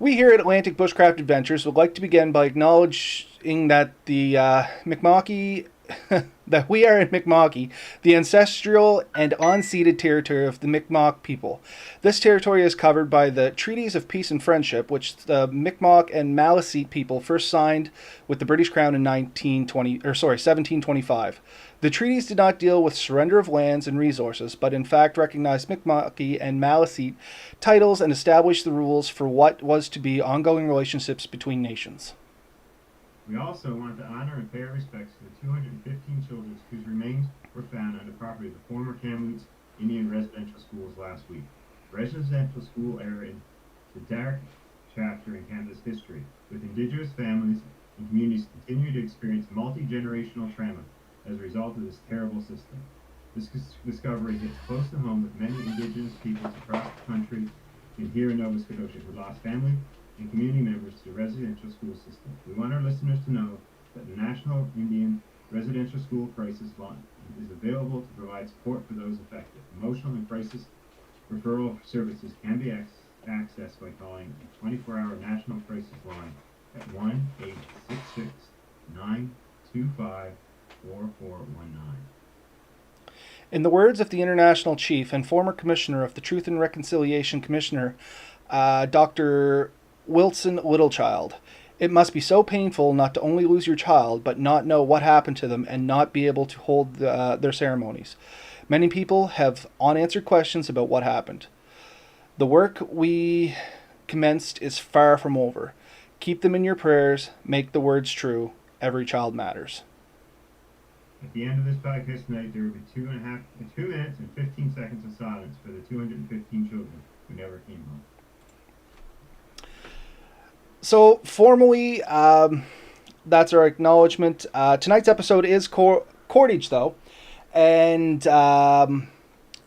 We here at Atlantic Bushcraft Adventures would like to begin by acknowledging that the Mi'kma'ki, that we are in Mi'kma'ki, the ancestral and unceded territory of the Mi'kmaq people. This territory is covered by the Treaties of Peace and Friendship, which the Mi'kmaq and Maliseet people first signed with the British Crown in 1725. The treaties did not deal with surrender of lands and resources, but in fact recognized Mi'kma'ki and Maliseet titles and established the rules for what was to be ongoing relationships between nations. We also want to honor and pay our respects to the 215 children whose remains were found on the property of the former Kamloops Indian residential schools last week. Residential school era in the dark chapter in Canada's history, with Indigenous families and communities continuing to experience multi-generational trauma as a result of this terrible system. This discovery hits close to home with many Indigenous peoples across the country and here in Nova Scotia who lost family and community members to the residential school system. We want our listeners to know that the National Indian Residential School Crisis Line is available to provide support for those affected. Emotional and crisis referral services can be accessed by calling the 24-hour National Crisis Line at 1-866-925-4419. In the words of the International Chief and former Commissioner of the Truth and Reconciliation Commissioner, Dr. Wilson Littlechild, it must be so painful not to only lose your child, but not know what happened to them and not be able to hold their ceremonies. Many people have unanswered questions about what happened. The work we commenced is far from over. Keep them in your prayers. Make the words true. Every child matters. At the end of this podcast tonight, there will be 2 minutes and 15 seconds of silence for the 215 children who never came home. So, formally, that's our acknowledgement. Tonight's episode is Cordage, though, and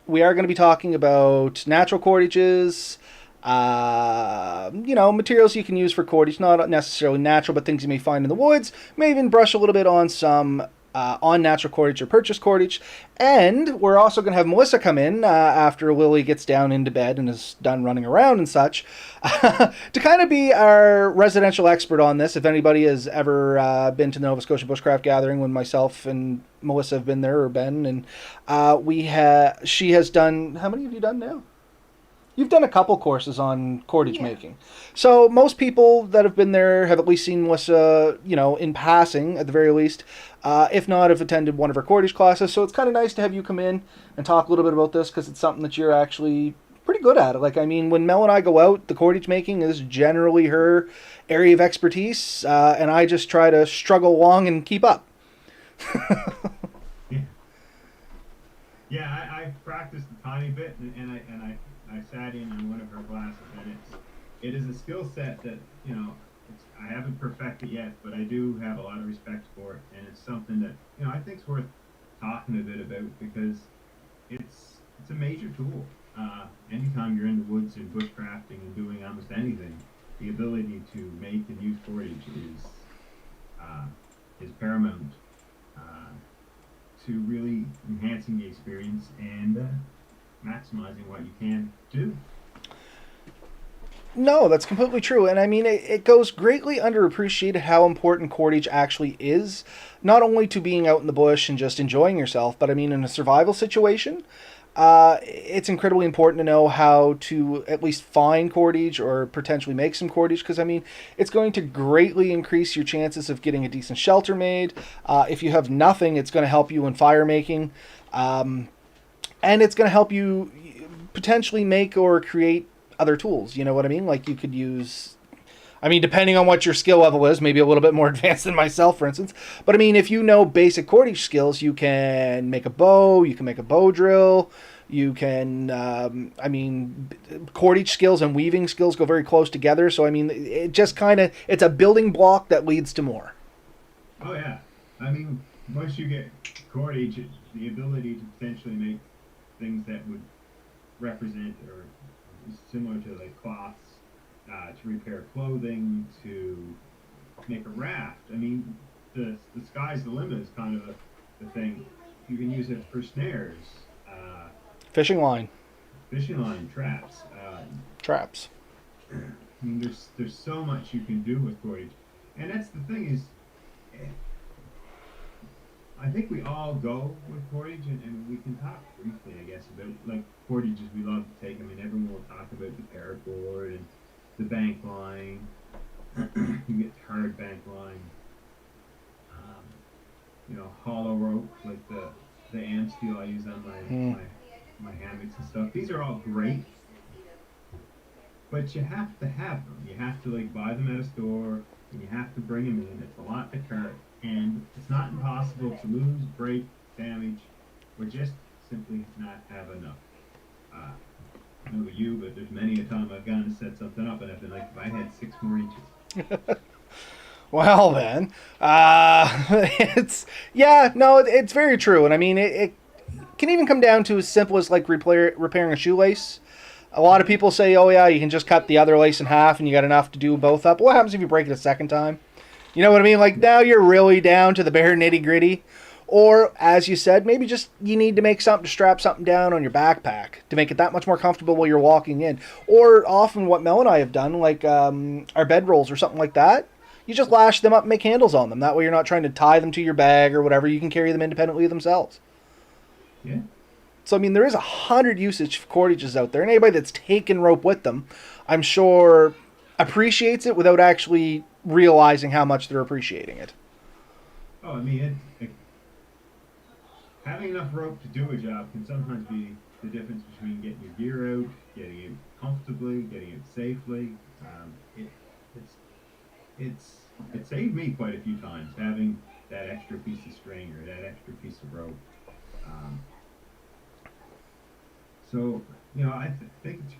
we are going to be talking about natural cordages, materials you can use for cordage, not necessarily natural, but things you may find in the woods. May even brush a little bit on some on natural cordage or purchase cordage. And we're also going to have Melissa come in after Lily gets down into bed and is done running around and such to kind of be our residential expert on this. If anybody has ever been to the Nova Scotia Bushcraft Gathering when myself and Melissa have been there, or Ben, and she has done, how many have you done now? You've done a couple courses on cordage making. So most people that have been there have at least seen Melissa, in passing at the very least. If not, have attended one of her cordage classes. So it's kind of nice to have you come in and talk a little bit about this because it's something that you're actually pretty good at. When Mel and I go out, the cordage making is generally her area of expertise. And I just try to struggle along and keep up. Yeah, I practiced a tiny bit, and I sat in on one of her classes, and it is a skill set that I haven't perfected yet, but I do have a lot of respect for it, and it's something that I think is worth talking a bit about because it's a major tool. Anytime you're in the woods and bushcrafting and doing almost anything, the ability to make and use cordage is paramount to really enhancing the experience and maximizing what you can do. No, that's completely true. And it goes greatly underappreciated how important cordage actually is, not only to being out in the bush and just enjoying yourself, but in a survival situation, it's incredibly important to know how to at least find cordage or potentially make some cordage because, it's going to greatly increase your chances of getting a decent shelter made. If you have nothing, it's going to help you in fire making. And it's going to help you potentially make or create other tools. You know what I mean? Like you could use, depending on what your skill level is, maybe a little bit more advanced than myself, for instance. But if you know basic cordage skills, you can make a bow, you can make a bow drill, you can, cordage skills and weaving skills go very close together. So, it just it's a building block that leads to more. Oh, yeah. Once you get cordage, the ability to potentially make things that would represent or similar to like cloths, to repair clothing, to make a raft. The sky's the limit is kind of the thing. You can use it for snares, Fishing line. fishing line, traps. Traps. I mean, there's so much you can do with cordage, and that's the thing is, eh, I think we all go with cordage, and we can talk briefly, I guess, about like cordages we love to take. I mean, everyone will talk about the paracord and the bank line. You get hard bank line, um, hollow rope like the am steel I use on Hmm. my hammocks and stuff. These are all great, but you have to have them. You have to like buy them at a store, and you have to bring them in. It's a lot to cart, and it's not impossible to lose, break, damage, or just simply not have enough. Uh, I don't know about you, but there's many a time I've gone to set something up, and I've been like, if I had 6 more inches. Well then, it's yeah, no, it's very true, and I mean it can even come down to as simple as like repairing a shoelace. A lot of people say, "Oh yeah, you can just cut the other lace in half, and you got enough to do both up." What happens if you break it a second time? You know what I mean? Like now you're really down to the bare nitty gritty. Or, as you said, maybe just you need to make something to strap something down on your backpack to make it that much more comfortable while you're walking in. Or often what Mel and I have done, like our bedrolls or something like that, you just lash them up and make handles on them. That way you're not trying to tie them to your bag or whatever. You can carry them independently of themselves. Yeah. So, I mean, there is 100 usage for cordages out there. And anybody that's taken rope with them, I'm sure appreciates it without actually realizing how much they're appreciating it. Oh, I mean, having enough rope to do a job can sometimes be the difference between getting your gear out, getting it comfortably, getting it safely. It's it's it saved me quite a few times having that extra piece of string or that extra piece of rope. Um, so think it's a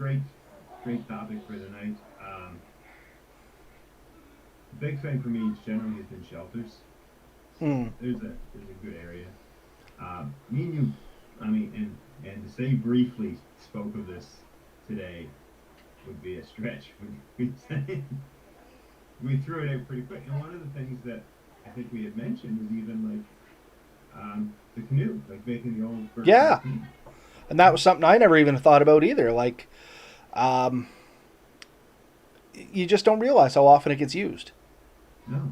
great topic for the night. The big thing for me generally has been shelters. Hmm. There's a good area. Me and you, I mean, and to say briefly spoke of this today would be a stretch. We threw it out pretty quick. And one of the things that I think we had mentioned was even like the canoe, like making the old bird Yeah. canoe. And that was something I never even thought about either. Like, um, you just don't realize how often it gets used. No,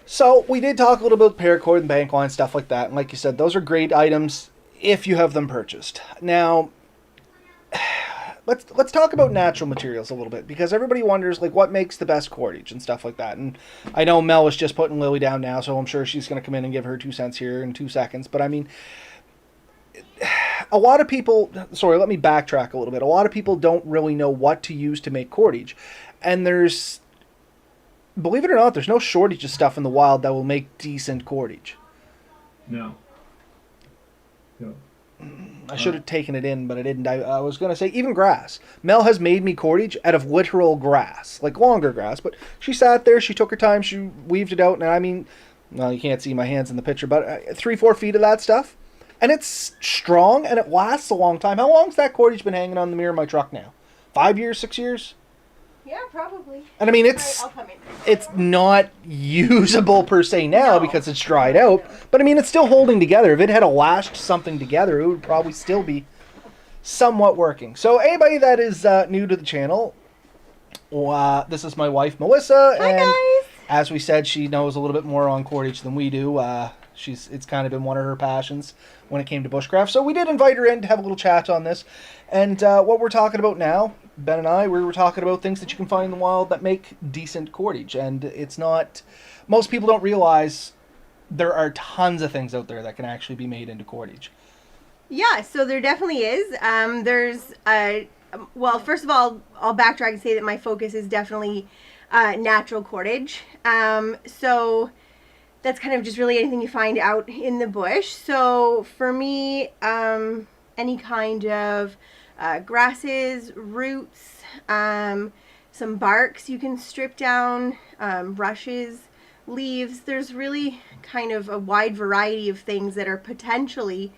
So we did talk a little about paracord and bank line stuff like that, and like you said, those are great items if you have them purchased. Now, let's talk about natural materials a little bit because everybody wonders like what makes the best cordage and stuff like that. And I know Mel is just putting Lily down now, so I'm sure she's going to come in and give her 2 cents here in 2 seconds. But I mean, a lot of people. Sorry, let me backtrack a little bit. A lot of people don't really know what to use to make cordage, and there's believe it or not, there's no shortage of stuff in the wild that will make decent cordage. no. So, I should uh, have taken it in, but I didn't. I was going to say, even grass. Mel has made me cordage out of literal grass, like longer grass. But she sat there, she took her time, she weaved it out, and I mean, well, you can't see my hands in the picture, but 3, 4 feet of that stuff. And it's strong, and it lasts a long time. How long's that cordage been hanging on the mirror of my truck now? 5 years, 6 years? Yeah, probably. And I mean, All right, I'll come in. it's not usable per se now No. because it's dried out. But I mean, it's still holding together. If it had lashed something together, it would probably still be somewhat working. So anybody that is new to the channel, this is my wife Melissa, Hi, and guys. as we said, she knows a little bit more on cordage than we do. It's kind of been one of her passions when it came to bushcraft. So we did invite her in to have a little chat on this. And what we're talking about now, Ben and I, we were talking about things that you can find in the wild that make decent cordage. And it's not, most people don't realize there are tons of things out there that can actually be made into cordage. Yeah, so there definitely is. Well, first of all, I'll backtrack and say that my focus is definitely natural cordage. So that's kind of just really anything you find out in the bush. So for me, any kind of grasses, roots, some barks you can strip down, rushes, leaves. There's really kind of a wide variety of things that are potentially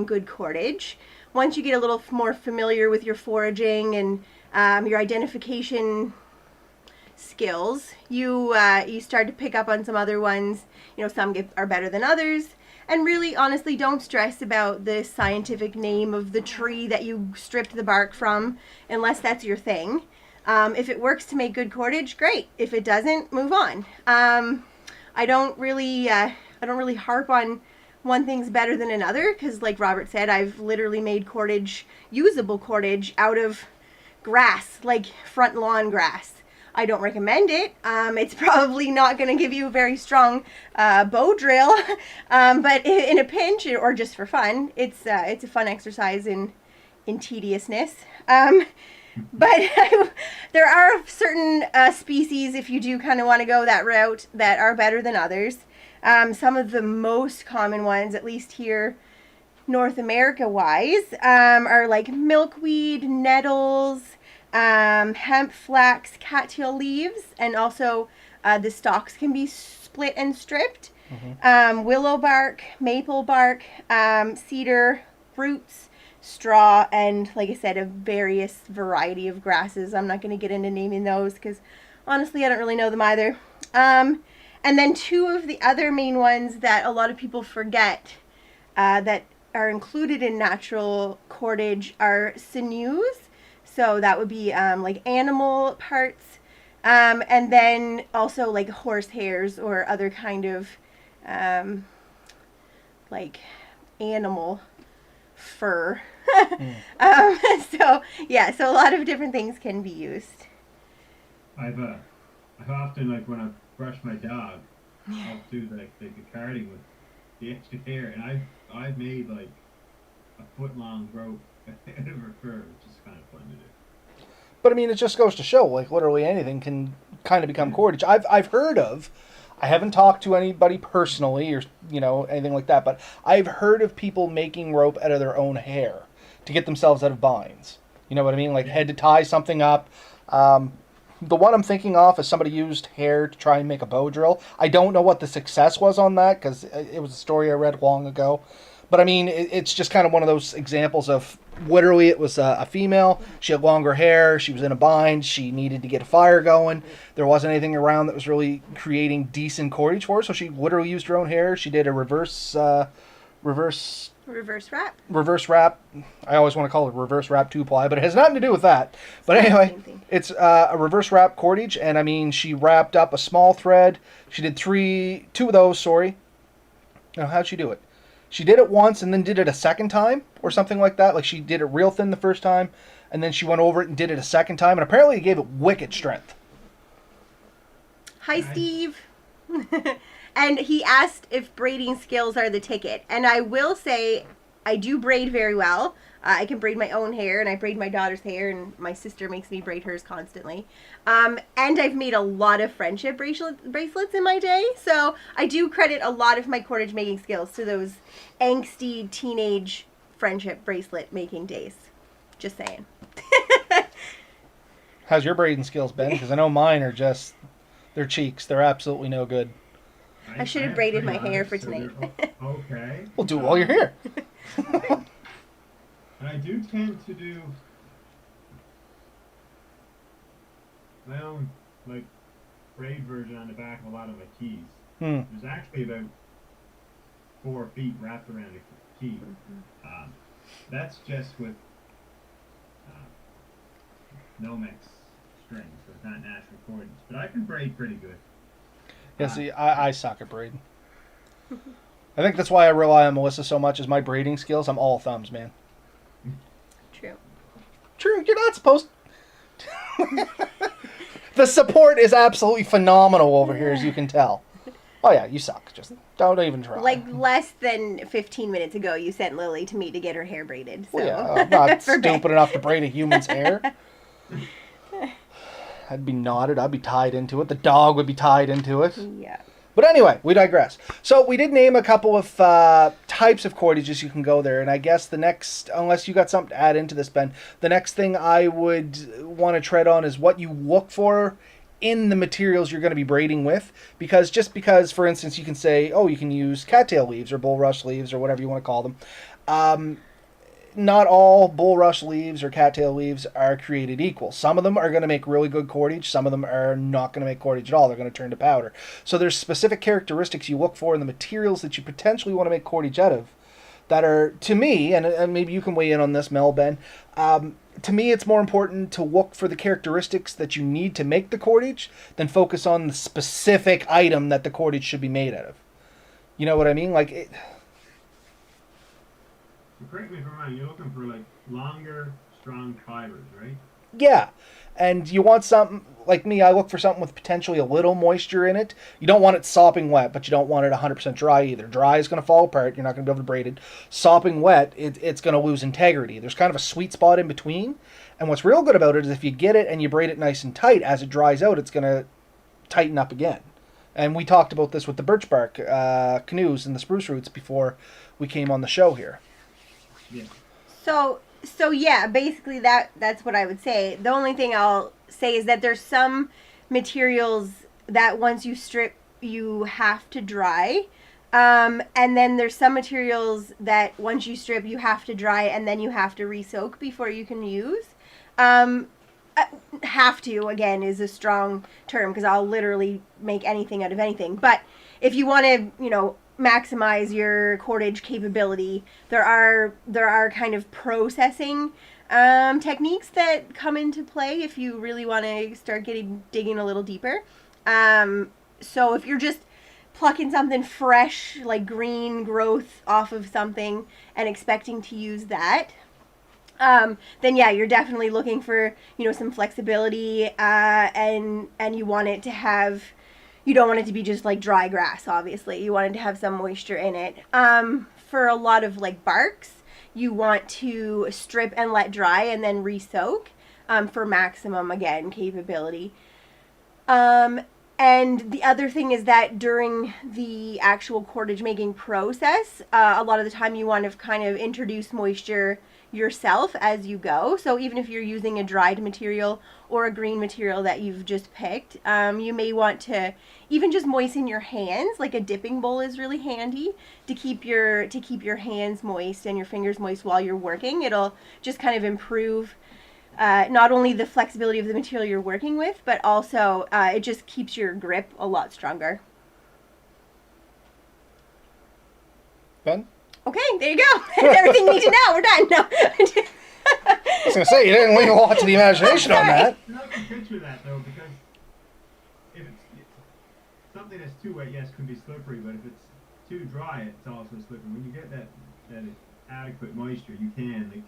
good cordage. Once you get a little more familiar with your foraging and your identification skills, you start to pick up on some other ones. You know, some are better than others. And really, honestly, don't stress about the scientific name of the tree that you stripped the bark from, unless that's your thing. If it works to make good cordage, great. If it doesn't, move on. I don't really harp on one thing's better than another, because like Robert said, I've literally made cordage, usable cordage, out of grass, like front lawn grass. I don't recommend it. It's probably not going to give you a very strong bow drill, but in a pinch or just for fun, it's a fun exercise in tediousness. But there are certain species, if you do kind of want to go that route, that are better than others. Some of the most common ones, at least here North America wise, are like milkweed, nettles, hemp, flax, cattail leaves, and also the stalks can be split and stripped. Willow bark, maple bark, cedar, roots, straw, and like I said, a various variety of grasses. I'm not going to get into naming those because honestly I don't really know them either. And then two of the other main ones that a lot of people forget that are included in natural cordage are sinews. So that would be like animal parts, and then also like horse hairs or other kind of like animal fur. So yeah, so a lot of different things can be used. I've often, like when I brush my dog, I'll do like the carding with the extra hair, and I've made like a foot long rope out of her fur, which is kind of fun to do. But I mean, it just goes to show, like, literally anything can kind of become cordage. I've heard of, I haven't talked to anybody personally or, you know, anything like that, but I've heard of people making rope out of their own hair to get themselves out of binds. You know what I mean? Like, had to tie something up. The one I'm thinking of is somebody used hair to try and make a bow drill. I don't know what the success was on that, because it was a story I read long ago. But I mean, it's just kind of one of those examples of literally it was a female. She had longer hair. She was in a bind. She needed to get a fire going. There wasn't anything around that was really creating decent cordage for her. So she literally used her own hair. She did a reverse wrap. I always want to call it reverse wrap 2-ply, but it has nothing to do with that. But anyway, it's a reverse wrap cordage. And I mean, she wrapped up a small thread. She did two of those, sorry. Now, how'd she do it? She did it once and then did it a second time or something like that. Like she did it real thin the first time and then she went over it and did it a second time. And apparently it gave it wicked strength. Hi, Steve. And he asked if braiding skills are the ticket. And I will say I do braid very well. I can braid my own hair, and I braid my daughter's hair, and my sister makes me braid hers constantly. And I've made a lot of friendship bracelets in my day, so I do credit a lot of my cordage making skills to those angsty teenage friendship bracelet making days. Just saying. How's your braiding skills been? Because I know mine are just, they're cheeks. They're absolutely no good. I should have braided my hair for tonight. Okay. We'll do it while you're here. And I do tend to do my own, like, braid version on the back of a lot of my keys. There's actually about 4 feet wrapped around a key. That's just with Nomex strings, so it's not natural cordage. But I can braid pretty good. Yeah, see, I suck at braiding. I think that's why I rely on Melissa so much, is my braiding skills. I'm all thumbs, man. True, you're not supposed to. The support is absolutely phenomenal over here, as you can tell. Oh yeah, you suck. Just don't even try. Like less than 15 minutes ago, you sent Lily to me to get her hair braided. So. Well, yeah, I'm not stupid enough to braid a human's hair. I'd be knotted. I'd be tied into it. The dog would be tied into it. Yeah. But anyway, we digress. So we did name a couple of types of cordages you can go there. And I guess the next, unless you got something to add into this, Ben, the next thing I would want to tread on is what you look for in the materials you're going to be braiding with. Because just because, for instance, you can say, oh, you can use cattail leaves or bulrush leaves or whatever you want to call them. not all bulrush leaves or cattail leaves are created equal. Some of them are going to make really good cordage. Some of them are not going to make cordage at all. They're going to turn to powder. So there's specific characteristics you look for in the materials that you potentially want to make cordage out of that are, to me, and maybe you can weigh in on this, Mel, Ben, to me it's more important to look for the characteristics that you need to make the cordage than focus on the specific item that the cordage should be made out of. You know what I mean? Like, correct me if I'm wrong, you're looking for like longer, strong fibers, right? yeah. And you want something, like me, I look for something with potentially a little moisture in it. You don't want it sopping wet, but you don't want it 100% dry either. Dry is going to fall apart. You're not going to be able to braid it. Sopping wet, it's going to lose integrity. There's kind of a sweet spot in between. And what's real good about it is if you get it and you braid it nice and tight, as it dries out, it's going to tighten up again. And we talked about this with the birch bark canoes and the spruce roots before we came on the show here. Yeah. So yeah, basically that's what I would say. The only thing I'll say is that there's some materials that once you strip, you have to dry. And then there's some materials that once you strip, you have to dry and then you have to re-soak before you can use. Have to, again, is a strong term because I'll literally make anything out of anything. But if you want to, maximize your cordage capability, there are kind of processing techniques that come into play if you really want to start digging a little deeper. So if you're just plucking something fresh, like green growth off of something and expecting to use that, then yeah, you're definitely looking for, some flexibility, and you want it to have, you don't want it to be just like dry grass, obviously. You want it to have some moisture in it. For a lot of like barks, you want to strip and let dry and then re-soak, for maximum, again, capability. And the other thing is that during the actual cordage making process, a lot of the time you want to kind of introduce moisture yourself as you go. So even if you're using a dried material or a green material that you've just picked, you may want to even just moisten your hands. Like a dipping bowl is really handy to keep your hands moist and your fingers moist while you're working. It'll just kind of improve not only the flexibility of the material you're working with, but also it just keeps your grip a lot stronger. Ben? Okay, there you go. That's everything you need to know. We're done. No. I was going to say, you didn't leave a lot to the imagination on that. I can picture that though, because if it's something that's too wet, yes, can be slippery, but if it's too dry, it's also slippery. When you get that adequate moisture, you can,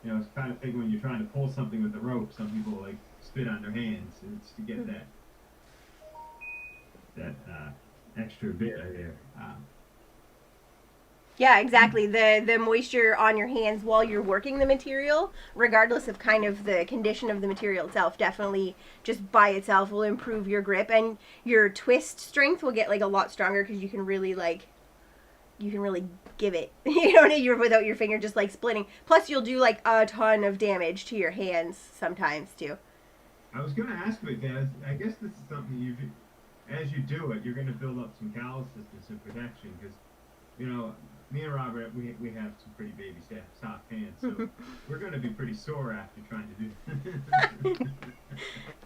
it's kind of thing when you're trying to pull something with the rope. Some people like spit on their hands. It's to get that extra bit of air. Yeah, exactly. The moisture on your hands while you're working the material, regardless of kind of the condition of the material itself, definitely just by itself will improve your grip, and your twist strength will get like a lot stronger because you can really give it, without your finger just like splitting. Plus you'll do like a ton of damage to your hands sometimes too. I was going to ask you, guys, I guess this is something as you do it, you're going to build up some calluses and some protection because, me and Robert, we have some pretty baby soft hands, so we're going to be pretty sore after trying to do.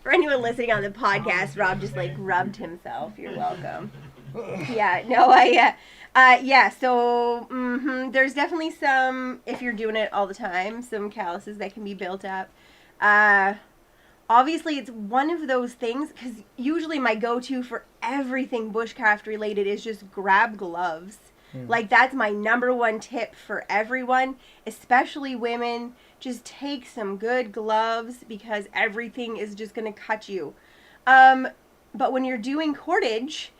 For anyone listening on the podcast, Rob just like rubbed himself. You're welcome. Yeah, no, so there's definitely some, if you're doing it all the time, some calluses that can be built up. Obviously, it's one of those things, because usually my go-to for everything bushcraft related is just grab gloves. Like, that's my number one tip for everyone, especially women. Just take some good gloves because everything is just going to cut you. But when you're doing cordage,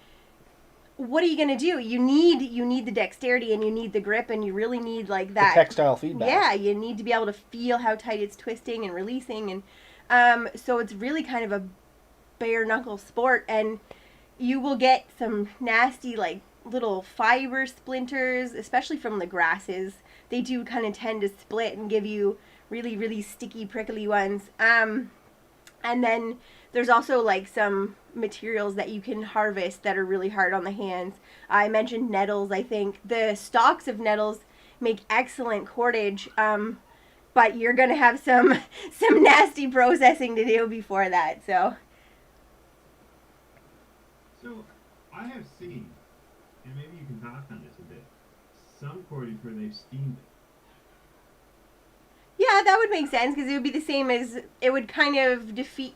what are you going to do? You need the dexterity and you need the grip and you really need like that. The textile feedback. Yeah, you need to be able to feel how tight it's twisting and releasing. And so it's really kind of a bare knuckle sport, and you will get some nasty like little fiber splinters, especially from the grasses. They do kind of tend to split and give you really, really sticky, prickly ones. And then there's also like some materials that you can harvest that are really hard on the hands. I mentioned nettles, I think. The stalks of nettles make excellent cordage. But you're gonna have some nasty processing to do before that. So I have seen, and maybe you can talk on this a bit, some cordage where they've steamed it. yeah, that would make sense because it would be the same as it would kind of defeat.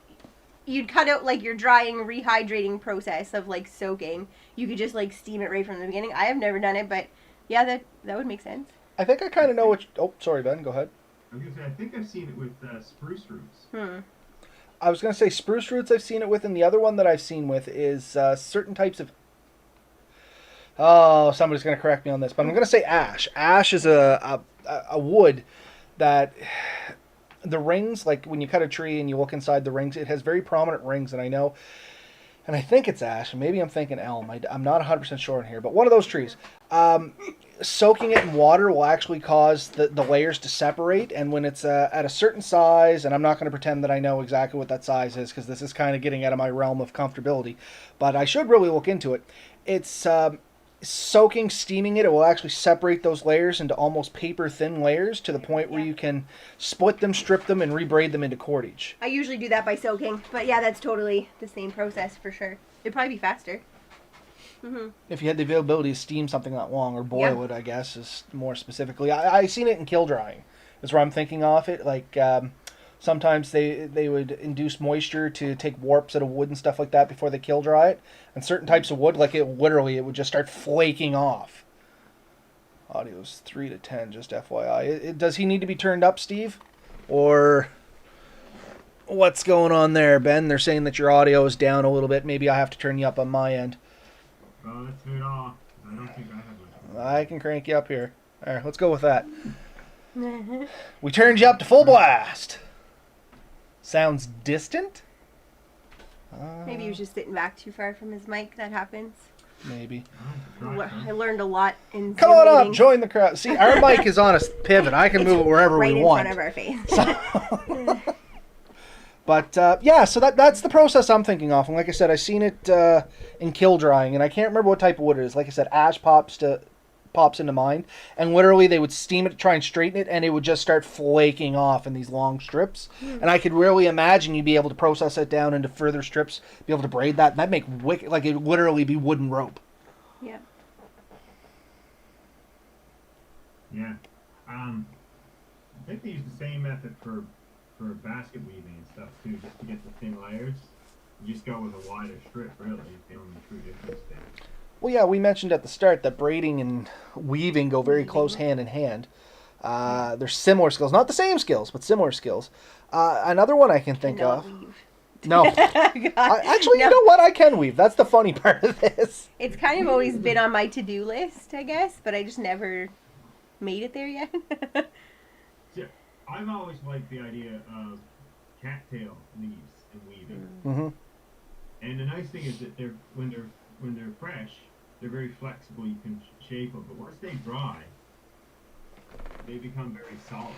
You'd cut out like your drying, rehydrating process of like soaking. You could just like steam it right from the beginning. I have never done it, but yeah, that would make sense. I think I kind of know what. Oh, sorry, Ben. Go ahead. I was gonna say, I think I've seen it with spruce roots. I was going to say spruce roots I've seen it with, and the other one that I've seen with is certain types of... Oh, somebody's going to correct me on this, but I'm going to say ash. Ash is a wood that... The rings, like when you cut a tree and you look inside the rings, it has very prominent rings, and I know... And I think it's ash, and maybe I'm thinking elm. I'm not 100% sure in here, but one of those trees. Soaking it in water will actually cause the layers to separate, and when it's at a certain size, and I'm not going to pretend that I know exactly what that size is, because this is kind of getting out of my realm of comfortability, but I should really look into it. It's soaking, steaming it, it will actually separate those layers into almost paper-thin layers to the point where you can split them, strip them, and rebraid them into cordage. I usually do that by soaking, but yeah, that's totally the same process for sure. It'd probably be faster. If you had the availability to steam something that long, or boil it, I guess, is more specifically. I seen it in kiln drying, is where I'm thinking of it. Like, sometimes they would induce moisture to take warps out of wood and stuff like that before they kiln dry it. And certain types of wood, like it would just start flaking off. Audio's 3 to 10, just FYI. Does he need to be turned up, Steve? Or what's going on there, Ben? They're saying that your audio is down a little bit. Maybe I have to turn you up on my end. Well, let's turn it off. I don't think I have much. I can crank you up here. All right, let's go with that. We turned you up to full blast. Sounds distant? Maybe he was just sitting back too far from his mic. That happens. Maybe. I learned a lot in Come on up, join the crowd. See, our mic is on a pivot. I can move it wherever right we want. Right in front of our face. But, yeah, so that's the process I'm thinking of. And like I said, I seen it in kiln drying, and I can't remember what type of wood it is. Like I said, ash pops into mind. And literally, they would steam it to try and straighten it, and it would just start flaking off in these long strips. And I could really imagine you'd be able to process it down into further strips, be able to braid that, and that'd make wicked, like it would literally be wooden rope. Yeah. Yeah. I think they use the same method for basket weaving and stuff too, just to get the thin layers. You just go with a wider strip, really, if the only true difference there. Well, yeah, we mentioned at the start that braiding and weaving go very close hand in hand. They're similar skills, not the same skills, but similar skills. Another one I can think of. Weave. No, actually, no. You know what? I can weave. That's the funny part of this. It's kind of always been on my to-do list, I guess, but I just never made it there yet. Yeah, I've always liked the idea of cattail leaves and weaving. Mm-hmm. And the nice thing is that when they're fresh, they're very flexible. You can shape them, but once they dry, they become very solid,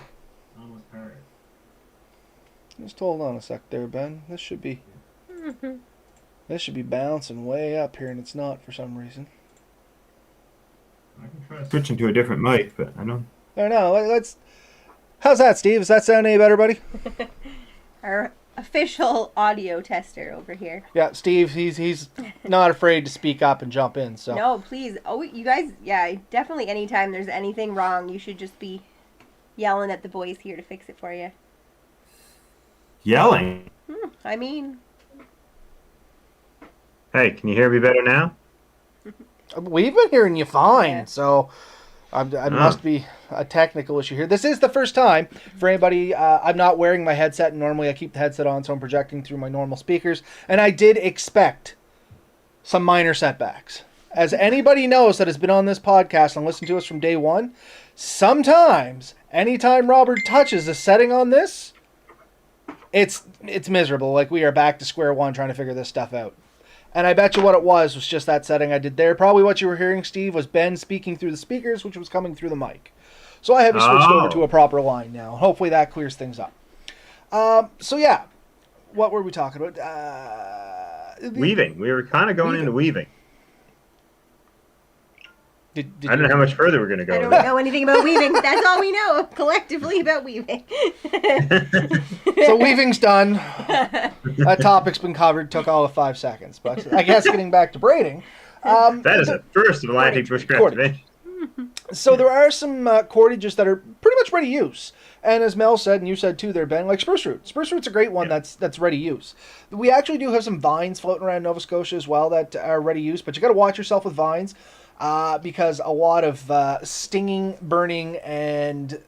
almost hard. Just hold on a sec there, Ben. This should be bouncing way up here, and it's not for some reason. I can try switching to a different mic, but I don't. I don't know. Let's. How's that, Steve? Does that sound any better, buddy? Our official audio tester over here. Yeah, Steve. He's not afraid to speak up and jump in. So. No, please. Oh, you guys. Yeah, definitely. Anytime there's anything wrong, you should just be yelling at the boys here to fix it for you. Yelling? I mean... Hey, can you hear me better now? We've been hearing you fine, so I must be a technical issue here. This is the first time for anybody. I'm not wearing my headset, and normally I keep the headset on, so I'm projecting through my normal speakers. And I did expect some minor setbacks. As anybody knows that has been on this podcast and listened to us from day one, sometimes, anytime Robert touches a setting on this, it's miserable. Like, we are back to square one trying to figure this stuff out. And I bet you what it was just that setting I did there. Probably what you were hearing, Steve, was Ben speaking through the speakers, which was coming through the mic. So I have you switched over to a proper line now. Hopefully that clears things up. So yeah, what were we talking about? Weaving. We were kind of going into weaving. Did I don't know how much further we're going to go. I don't know anything about weaving. That's all we know collectively about weaving. So weaving's done. That topic's been covered. Took all of 5 seconds. But I guess getting back to braiding. That is a first of Atlantic Bushcraft event. So there are some cordages that are pretty much ready use. And as Mel said, and you said too there, Ben, like spruce root. Spruce root's a great one that's ready use. We actually do have some vines floating around Nova Scotia as well that are ready use, but you got to watch yourself with vines because a lot of stinging, burning, and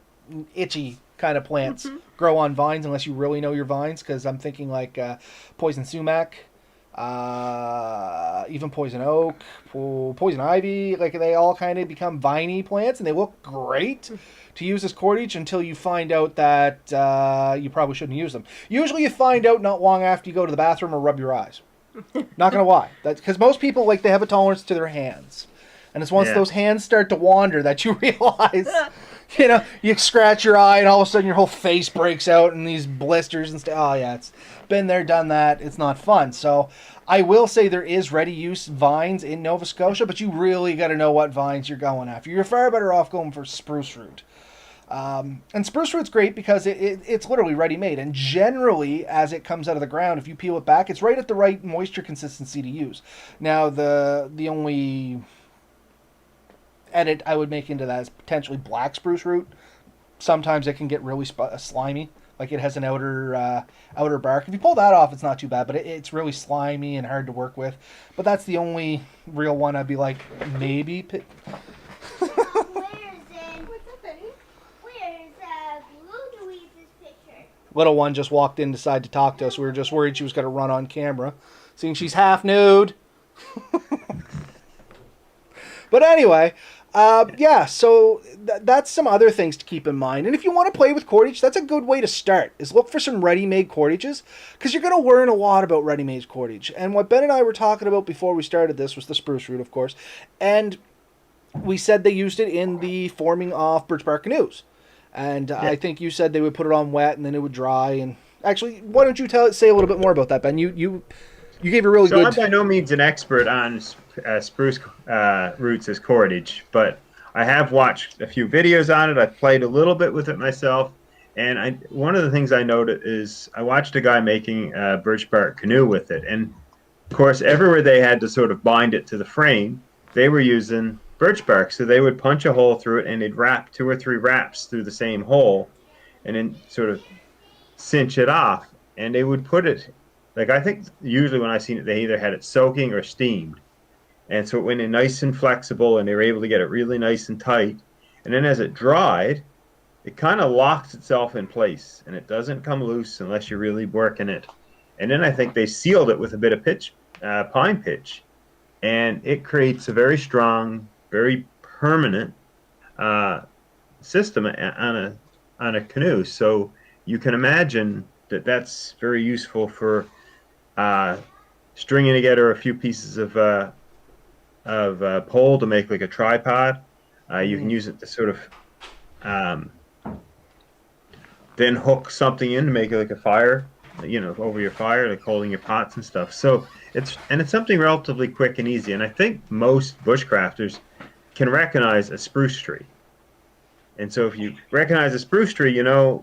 itchy kind of plants grow on vines unless you really know your vines, because I'm thinking like poison sumac, even poison oak, poison ivy, like they all kind of become viney plants and they look great to use as cordage until you find out that you probably shouldn't use them. Usually you find out not long after you go to the bathroom or rub your eyes. Not gonna lie, that's because most people like they have a tolerance to their hands, and it's once those hands start to wander that you realize. You scratch your eye and all of a sudden your whole face breaks out in these blisters and stuff. Oh yeah, it's been there, done that. It's not fun. So I will say there is ready use vines in Nova Scotia, but you really got to know what vines you're going after. You're far better off going for spruce root. And spruce root's great because it's literally ready made. And generally, as it comes out of the ground, if you peel it back, it's right at the right moisture consistency to use. Now, the only edit I would make into that is potentially black spruce root. Sometimes it can get really slimy, like it has an outer bark. If you pull that off, it's not too bad, but it's really slimy and hard to work with. But that's the only real one I'd be like, maybe. Where's What's up, Benny? Where's Louie's picture? Little one just walked in, decided to talk to us. We were just worried she was going to run on camera, seeing she's half nude. But anyway, so that's some other things to keep in mind. And if you want to play with cordage, that's a good way to start, is look for some ready-made cordages, because you're going to learn a lot about ready-made cordage. And what Ben and I were talking about before we started this was the spruce root, of course. And we said they used it in the forming of birch bark canoes. And I think you said they would put it on wet and then it would dry. And actually, why don't you say a little bit more about that, Ben? You gave a really good... I'm by no means an expert on spruce roots as cordage, but I have watched a few videos on it. I've played a little bit with it myself, and one of the things I noted is I watched a guy making a birch bark canoe with it, and of course everywhere they had to sort of bind it to the frame, they were using birch bark, so they would punch a hole through it and they'd wrap 2 or 3 wraps through the same hole and then sort of cinch it off, and they would put it, like I think usually when I've seen it, they either had it soaking or steamed. And so it went in nice and flexible, and they were able to get it really nice and tight. And then as it dried, it kind of locks itself in place, and it doesn't come loose unless you're really working it. And then I think they sealed it with a bit of pine pitch, and it creates a very strong, very permanent system on a canoe. So you can imagine that that's very useful for stringing together a few pieces of pole to make like a tripod. You can use it to sort of then hook something in to make it like a fire, over your fire, like holding your pots and stuff. So it's something relatively quick and easy. And I think most bushcrafters can recognize a spruce tree. And so if you recognize a spruce tree, the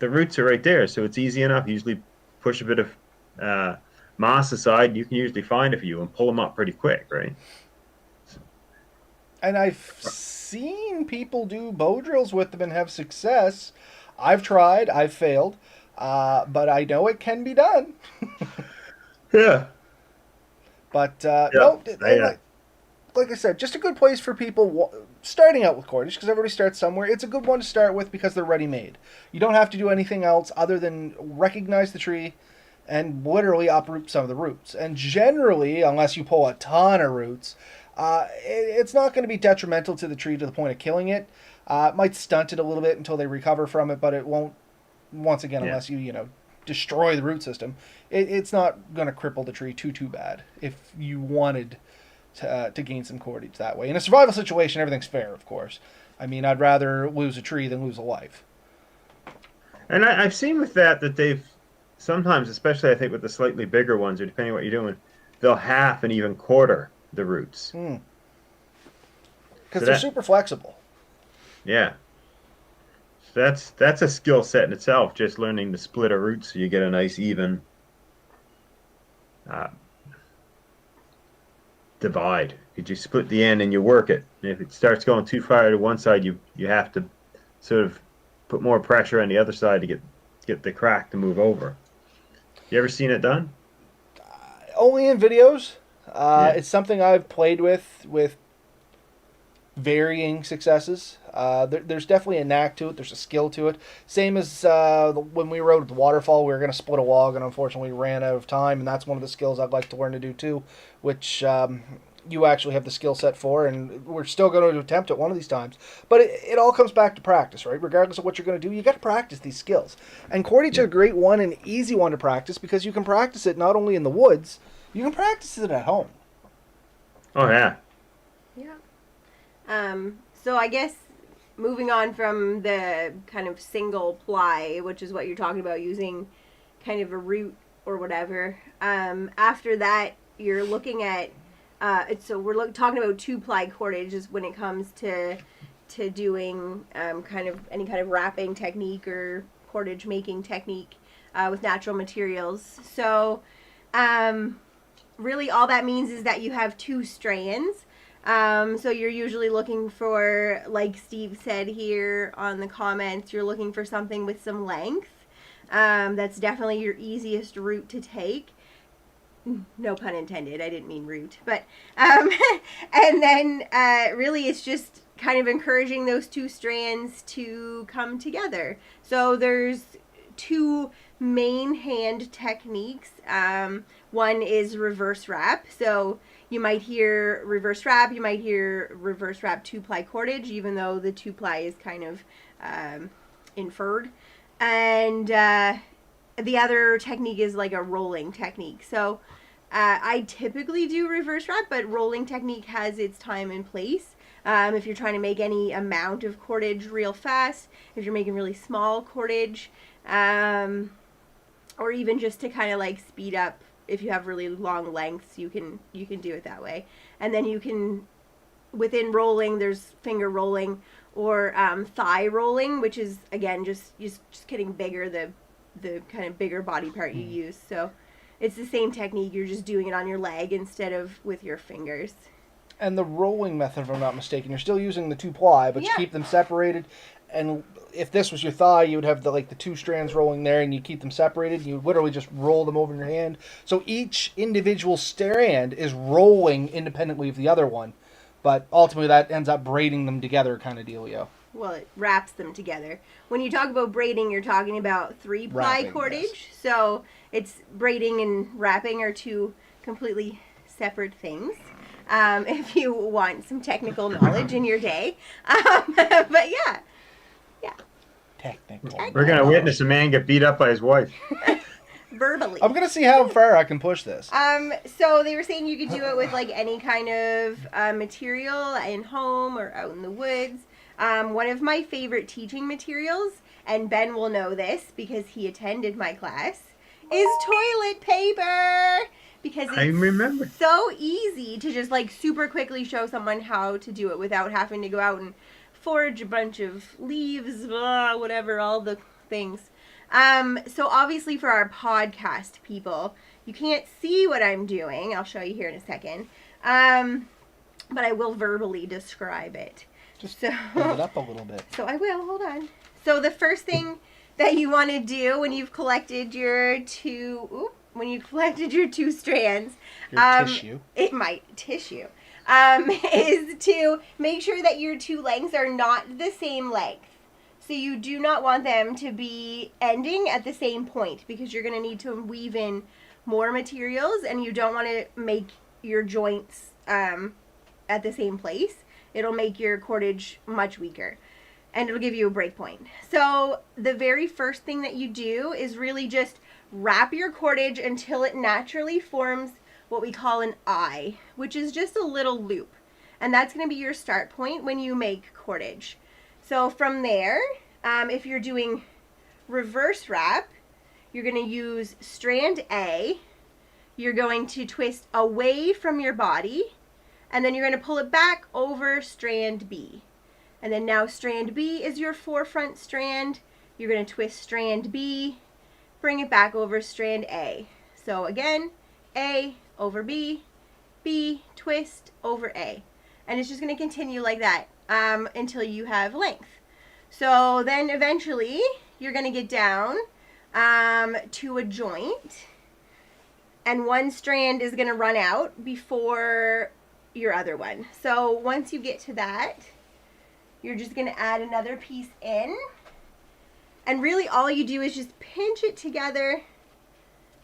roots are right there. So it's easy enough. You usually push a bit of moss aside, you can usually find a few and pull them up pretty quick, right? And I've seen people do bow drills with them and have success. I've tried, I've failed, but I know it can be done. Yeah. But like I said, just a good place for people starting out with cordage, because everybody starts somewhere. It's a good one to start with because they're ready-made. You don't have to do anything else other than recognize the tree and literally uproot some of the roots. And generally, unless you pull a ton of roots, it's not going to be detrimental to the tree to the point of killing it. It might stunt it a little bit until they recover from it, but it won't, once again, unless you destroy the root system. It's not going to cripple the tree too bad if you wanted to gain some cordage that way. In a survival situation, everything's fair, of course. I mean, I'd rather lose a tree than lose a life. And I've seen with that they've sometimes, especially I think with the slightly bigger ones, or depending on what you're doing, they'll half and even quarter the roots. because So they're that, super flexible. yeah. So that's a skill set in itself, just learning to split a root so you get a nice even uh, divide. You just split the end and you work it. And if it starts going too far to one side, you have to sort of put more pressure on the other side to get the crack to move over. You ever seen it done? Only in videos. Yeah. It's something I've played with varying successes. There's definitely a knack to it. There's a skill to it. Same as when we rode the waterfall, we were going to split a log, and unfortunately we ran out of time. And that's one of the skills I'd like to learn to do too, which you actually have the skill set for, and we're still going to attempt it one of these times. But it all comes back to practice, right? Regardless of what you're going to do, you got to practice these skills. And cordage is Yeah. a great one, an easy one to practice because you can practice it not only in the woods, you can practice it at home. Oh yeah. Yeah. So I guess moving on from the kind of single ply, which is what you're talking about, using kind of a root or whatever. After that, you're looking at so we're talking about 2-ply cordage is when it comes to doing kind of any kind of wrapping technique or cordage making technique with natural materials. So really all that means is that you have 2 strands. So you're usually looking for, like Steve said here on the comments, you're looking for something with some length. That's definitely your easiest route to take. No pun intended, I didn't mean root. But, and then really it's just kind of encouraging those 2 strands to come together. So there's 2 main hand techniques. One is reverse wrap. So you might hear reverse wrap, you might hear reverse wrap 2-ply cordage, even though the 2-ply is kind of inferred. And the other technique is like a rolling technique. So I typically do reverse wrap, but rolling technique has its time and place. If you're trying to make any amount of cordage real fast, if you're making really small cordage, or even just to kind of like speed up. If you have really long lengths, you can do it that way. And then you can, within rolling, there's finger rolling or thigh rolling, which is again just getting bigger, the kind of bigger body part you use. So it's the same technique. You're just doing it on your leg instead of with your fingers. And the rolling method, if I'm not mistaken, you're still using the 2-ply, but you keep them separated. And if this was your thigh, you would have the 2 strands rolling there, and you keep them separated. You literally just roll them over in your hand. So each individual strand is rolling independently of the other one, but ultimately that ends up braiding them together, kind of dealio. Well, it wraps them together. When you talk about braiding, you're talking about 3-ply Wrapping, cordage. yes. So it's braiding and wrapping are 2 completely separate things. If you want some technical knowledge in your day, but yeah. Technical. We're gonna witness a man get beat up by his wife. Verbally. I'm gonna see how far I can push this. So they were saying you could do it with like any kind of material in home or out in the woods. One of my favorite teaching materials, and Ben will know this because he attended my class, is toilet paper. Because I remember. it's so easy to just like super quickly show someone how to do it without having to go out and forage a bunch of leaves, whatever, all the things. So obviously for our podcast people, you can't see what I'm doing. I'll show you here in a second. But I will verbally describe it. Just so, build it up a little bit. So I will, hold on. So the first thing that you want to do when you've collected your 2 strands, Tissue. it might tissue, is to make sure that your 2 lengths are not the same length. So you do not want them to be ending at the same point because you're going to need to weave in more materials and you don't want to make your joints at the same place. It'll make your cordage much weaker and it'll give you a break point. So the very first thing that you do is really just wrap your cordage until it naturally forms what we call an eye, which is just a little loop. And that's going to be your start point when you make cordage. So from there, if you're doing reverse wrap, you're going to use strand A. You're going to twist away from your body And then you're going to pull it back over strand B. And then now strand B is your forefront strand. You're going to twist strand B, bring it back over strand A. So again, A over B, B, twist over A. And it's just going to continue like that until you have length. So then eventually you're going to get down to a joint, and one strand is going to run out before your other one. So once you get to that, you're just going to add another piece in, and really all you do is just pinch it together,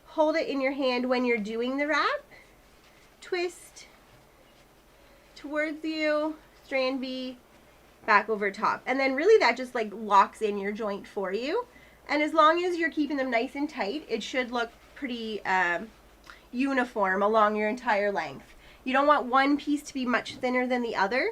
hold it in your hand when you're doing the wrap, twist towards you, strand B, back over top. And then really that just like locks in your joint for you. And as long as you're keeping them nice and tight, it should look pretty uniform along your entire length. You don't want one piece to be much thinner than the other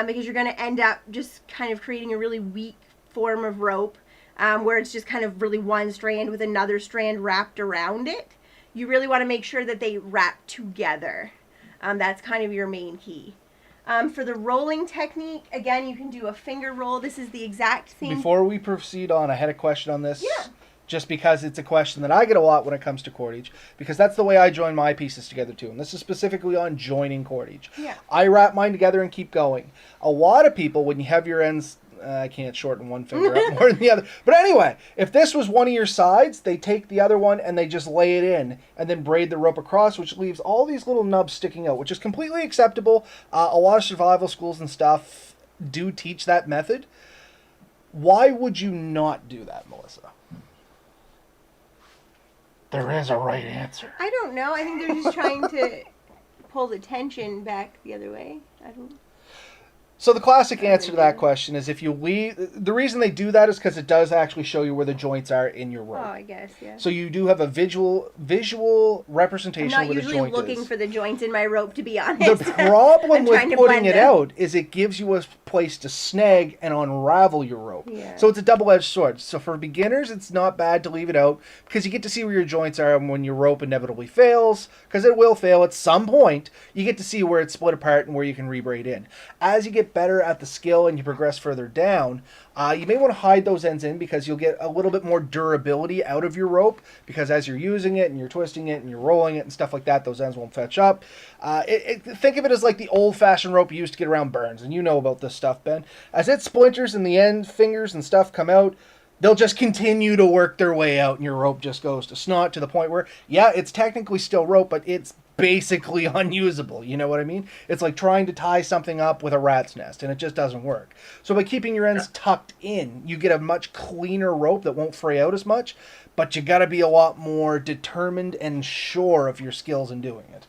because you're going to end up just kind of creating a really weak form of rope where it's just kind of really one strand with another strand wrapped around it. You really want to make sure that they wrap together. That's kind of your main key. For the rolling technique, again, you can do a finger roll. This is the exact same. Before we proceed on, I had a question on this. Yeah. Just because it's a question that I get a lot when it comes to cordage, because that's the way I join my pieces together too. And this is specifically on joining cordage. Yeah. I wrap mine together and keep going. A lot of people, when you have your ends, I can't shorten one finger up more than the other. But anyway, if this was one of your sides, they take the other one and they just lay it in and then braid the rope across, which leaves all these little nubs sticking out, which is completely acceptable. A lot of survival schools and stuff do teach that method. Why would you not do that, Melissa? There is a right answer. I don't know. I think they're just trying to pull the tension back the other way. I don't. So the classic answer to that question is if you leave... The reason they do that is because it does actually show you where the joints are in your rope. Oh, I guess, yeah. So you do have a wvisual representation I'm not where the usually joint looking is. for the joints in my rope, to be honest. The problem I'm with trying to putting blend it them. out is it gives you a place to snag and unravel your rope. Yeah. So it's a double-edged sword. So for beginners, it's not bad to leave it out because you get to see where your joints are when your rope inevitably fails, because it will fail at some point. You get to see where it's split apart and where you can rebraid in. As you get better at the skill and you progress further down, you may want to hide those ends in because you'll get a little bit more durability out of your rope, because as you're using it and you're twisting it and you're rolling it and stuff like that, those ends won't fetch up. Think of it as like the old-fashioned rope you used to get around burns, and you know about this stuff, Ben. As it splinters and the end fingers and stuff come out, they'll just continue to work their way out and your rope just goes to snot to the point where, yeah, it's technically still rope, but it's basically unusable. You know what I mean? It's like trying to tie something up with a rat's nest, and it just doesn't work. So by keeping your ends tucked in, you get a much cleaner rope that won't fray out as much, but you got to be a lot more determined and sure of your skills in doing it.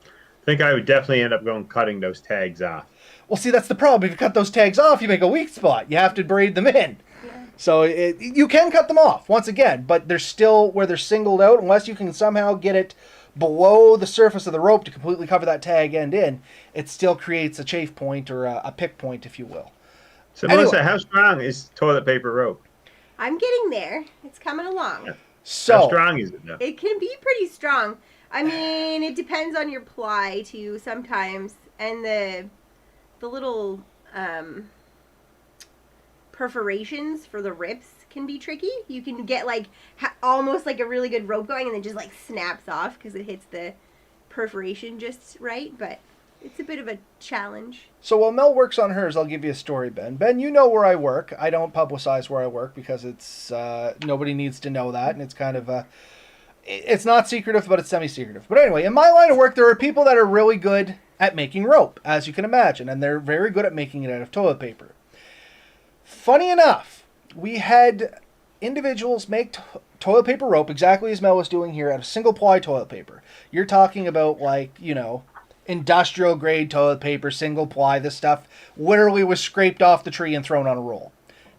I think I would definitely end up going cutting those tags off. Well, see, that's the problem. If you cut those tags off, you make a weak spot. You have to braid them in. Yeah. So you can cut them off, once again, but they're still where they're singled out, unless you can somehow get it below the surface of the rope to completely cover that tag end in. It still creates a chafe point or a pick point, if you will. So, Anyway. Melissa, how strong is toilet paper rope? I'm getting there. It's coming along. Yeah. So, How strong is it now? It can be pretty strong. I mean, it depends on your ply too sometimes, and the little perforations for the rips can be tricky. You can get like almost like a really good rope going, and then just like snaps off because it hits the perforation just right. But it's a bit of a challenge. So while Mel works on hers, I'll give you a story, Ben. Ben, you know where I work. I don't publicize where I work because it's nobody needs to know that, and it's kind of it's not secretive, but it's semi-secretive. But anyway, in my line of work, there are people that are really good at making rope, as you can imagine, and they're very good at making it out of toilet paper. Funny enough, we had individuals make toilet paper rope exactly as Mel was doing here out of single-ply toilet paper. You're talking about, like, you know, industrial grade toilet paper, single ply. This stuff literally was scraped off the tree and thrown on a roll.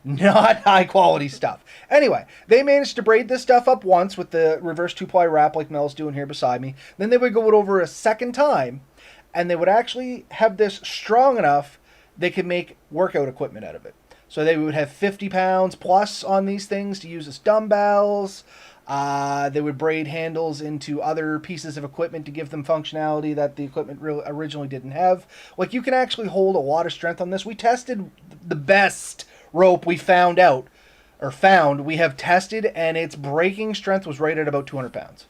Not high quality stuff. Anyway, they managed to braid this stuff up once with the reverse 2-ply wrap like Mel's doing here beside me. Then they would go it over a second time, and they would actually have this strong enough they could make workout equipment out of it. So they would have 50 pounds plus on these things to use as dumbbells. They would braid handles into other pieces of equipment to give them functionality that the equipment originally didn't have. Like, you can actually hold a lot of strength on this. We tested the best rope we found. We have tested, and its breaking strength was right at about 200 pounds.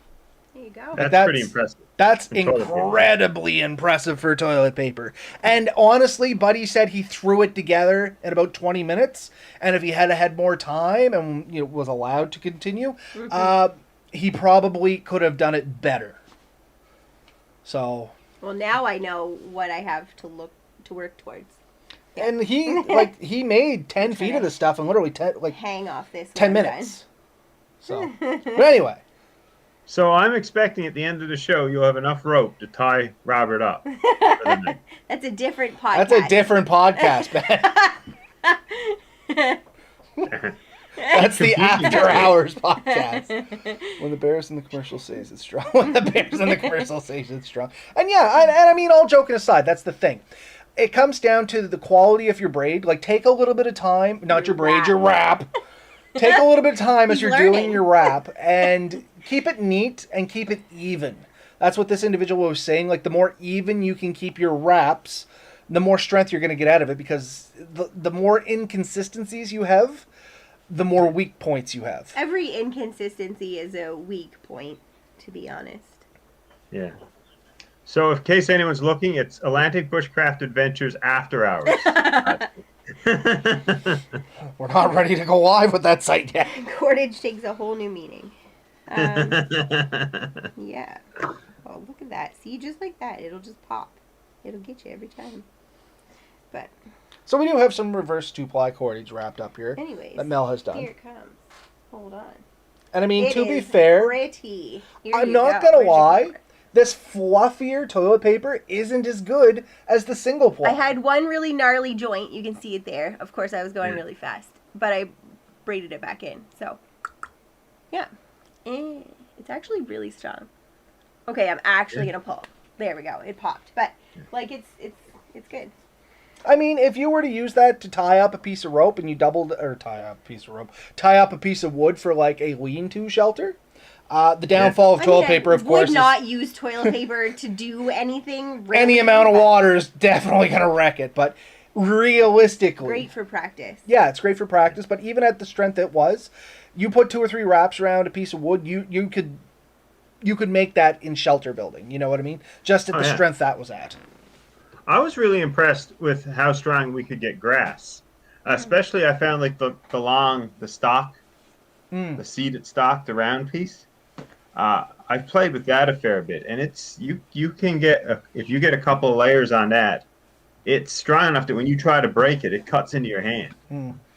There you go. That's pretty impressive. That's For toilet paper. incredibly impressive for toilet paper. And honestly, Buddy said he threw it together in about 20 minutes. And if he had more time and was allowed to continue, he probably could have done it better. So. Well, now I know what I have to work towards. And he made 10 feet of this stuff in literally hang off this 10 minutes. So, but anyway. So I'm expecting at the end of the show you'll have enough rope to tie Robert up. For the night. That's a different podcast. That's a different podcast, man. That's the After Hours podcast. When the Bears in the commercial says it's strong. When the Bears in the commercial says it's strong. And yeah, and I mean, all joking aside, that's the thing. It comes down to the quality of your braid. Like, take a little bit of time, not your braid, your wrap. Take a little bit of time as you're doing your wrap, and keep it neat and keep it even. That's what this individual was saying. Like, the more even you can keep your wraps, the more strength you're going to get out of it, because the more inconsistencies you have, the more weak points you have. Every inconsistency is a weak point, to be honest. Yeah. So, in case anyone's looking, it's Atlantic Bushcraft Adventures After Hours. We're not ready to go live with that site yet. Cordage takes a whole new meaning. Yeah. Oh, look at that. See, just like that, it'll just pop. It'll get you every time. But. So we do have some reverse 2-ply cordage wrapped up here. Anyways, that Mel has done. Here it comes. Hold on. And I mean, it to be is fair, pretty. I'm not going to lie. This fluffier toilet paper isn't as good as the single ply. I had one really gnarly joint. You can see it there. Of course, I was going really fast. But I braided it back in. So, yeah. It's actually really strong. Okay, I'm actually going to pull. There we go. It popped. But, like, it's good. I mean, if you were to use that to tie up a piece of rope and you tie up a piece of wood for, like, a lean-to shelter... the downfall of toilet paper, of course, would not use toilet paper to do anything. Really, any amount of water is definitely going to wreck it, but realistically... Great for practice. Yeah, it's great for practice, but even at the strength it was, you put 2 or 3 wraps around a piece of wood, you could make that in shelter building, you know what I mean? Just at the strength that was at. I was really impressed with how strong we could get grass. Especially I found like the stock, the seeded stock, the round piece. I've played with that a fair bit, and it's you can get if you get a couple of layers on that, it's strong enough that when you try to break it, it cuts into your hand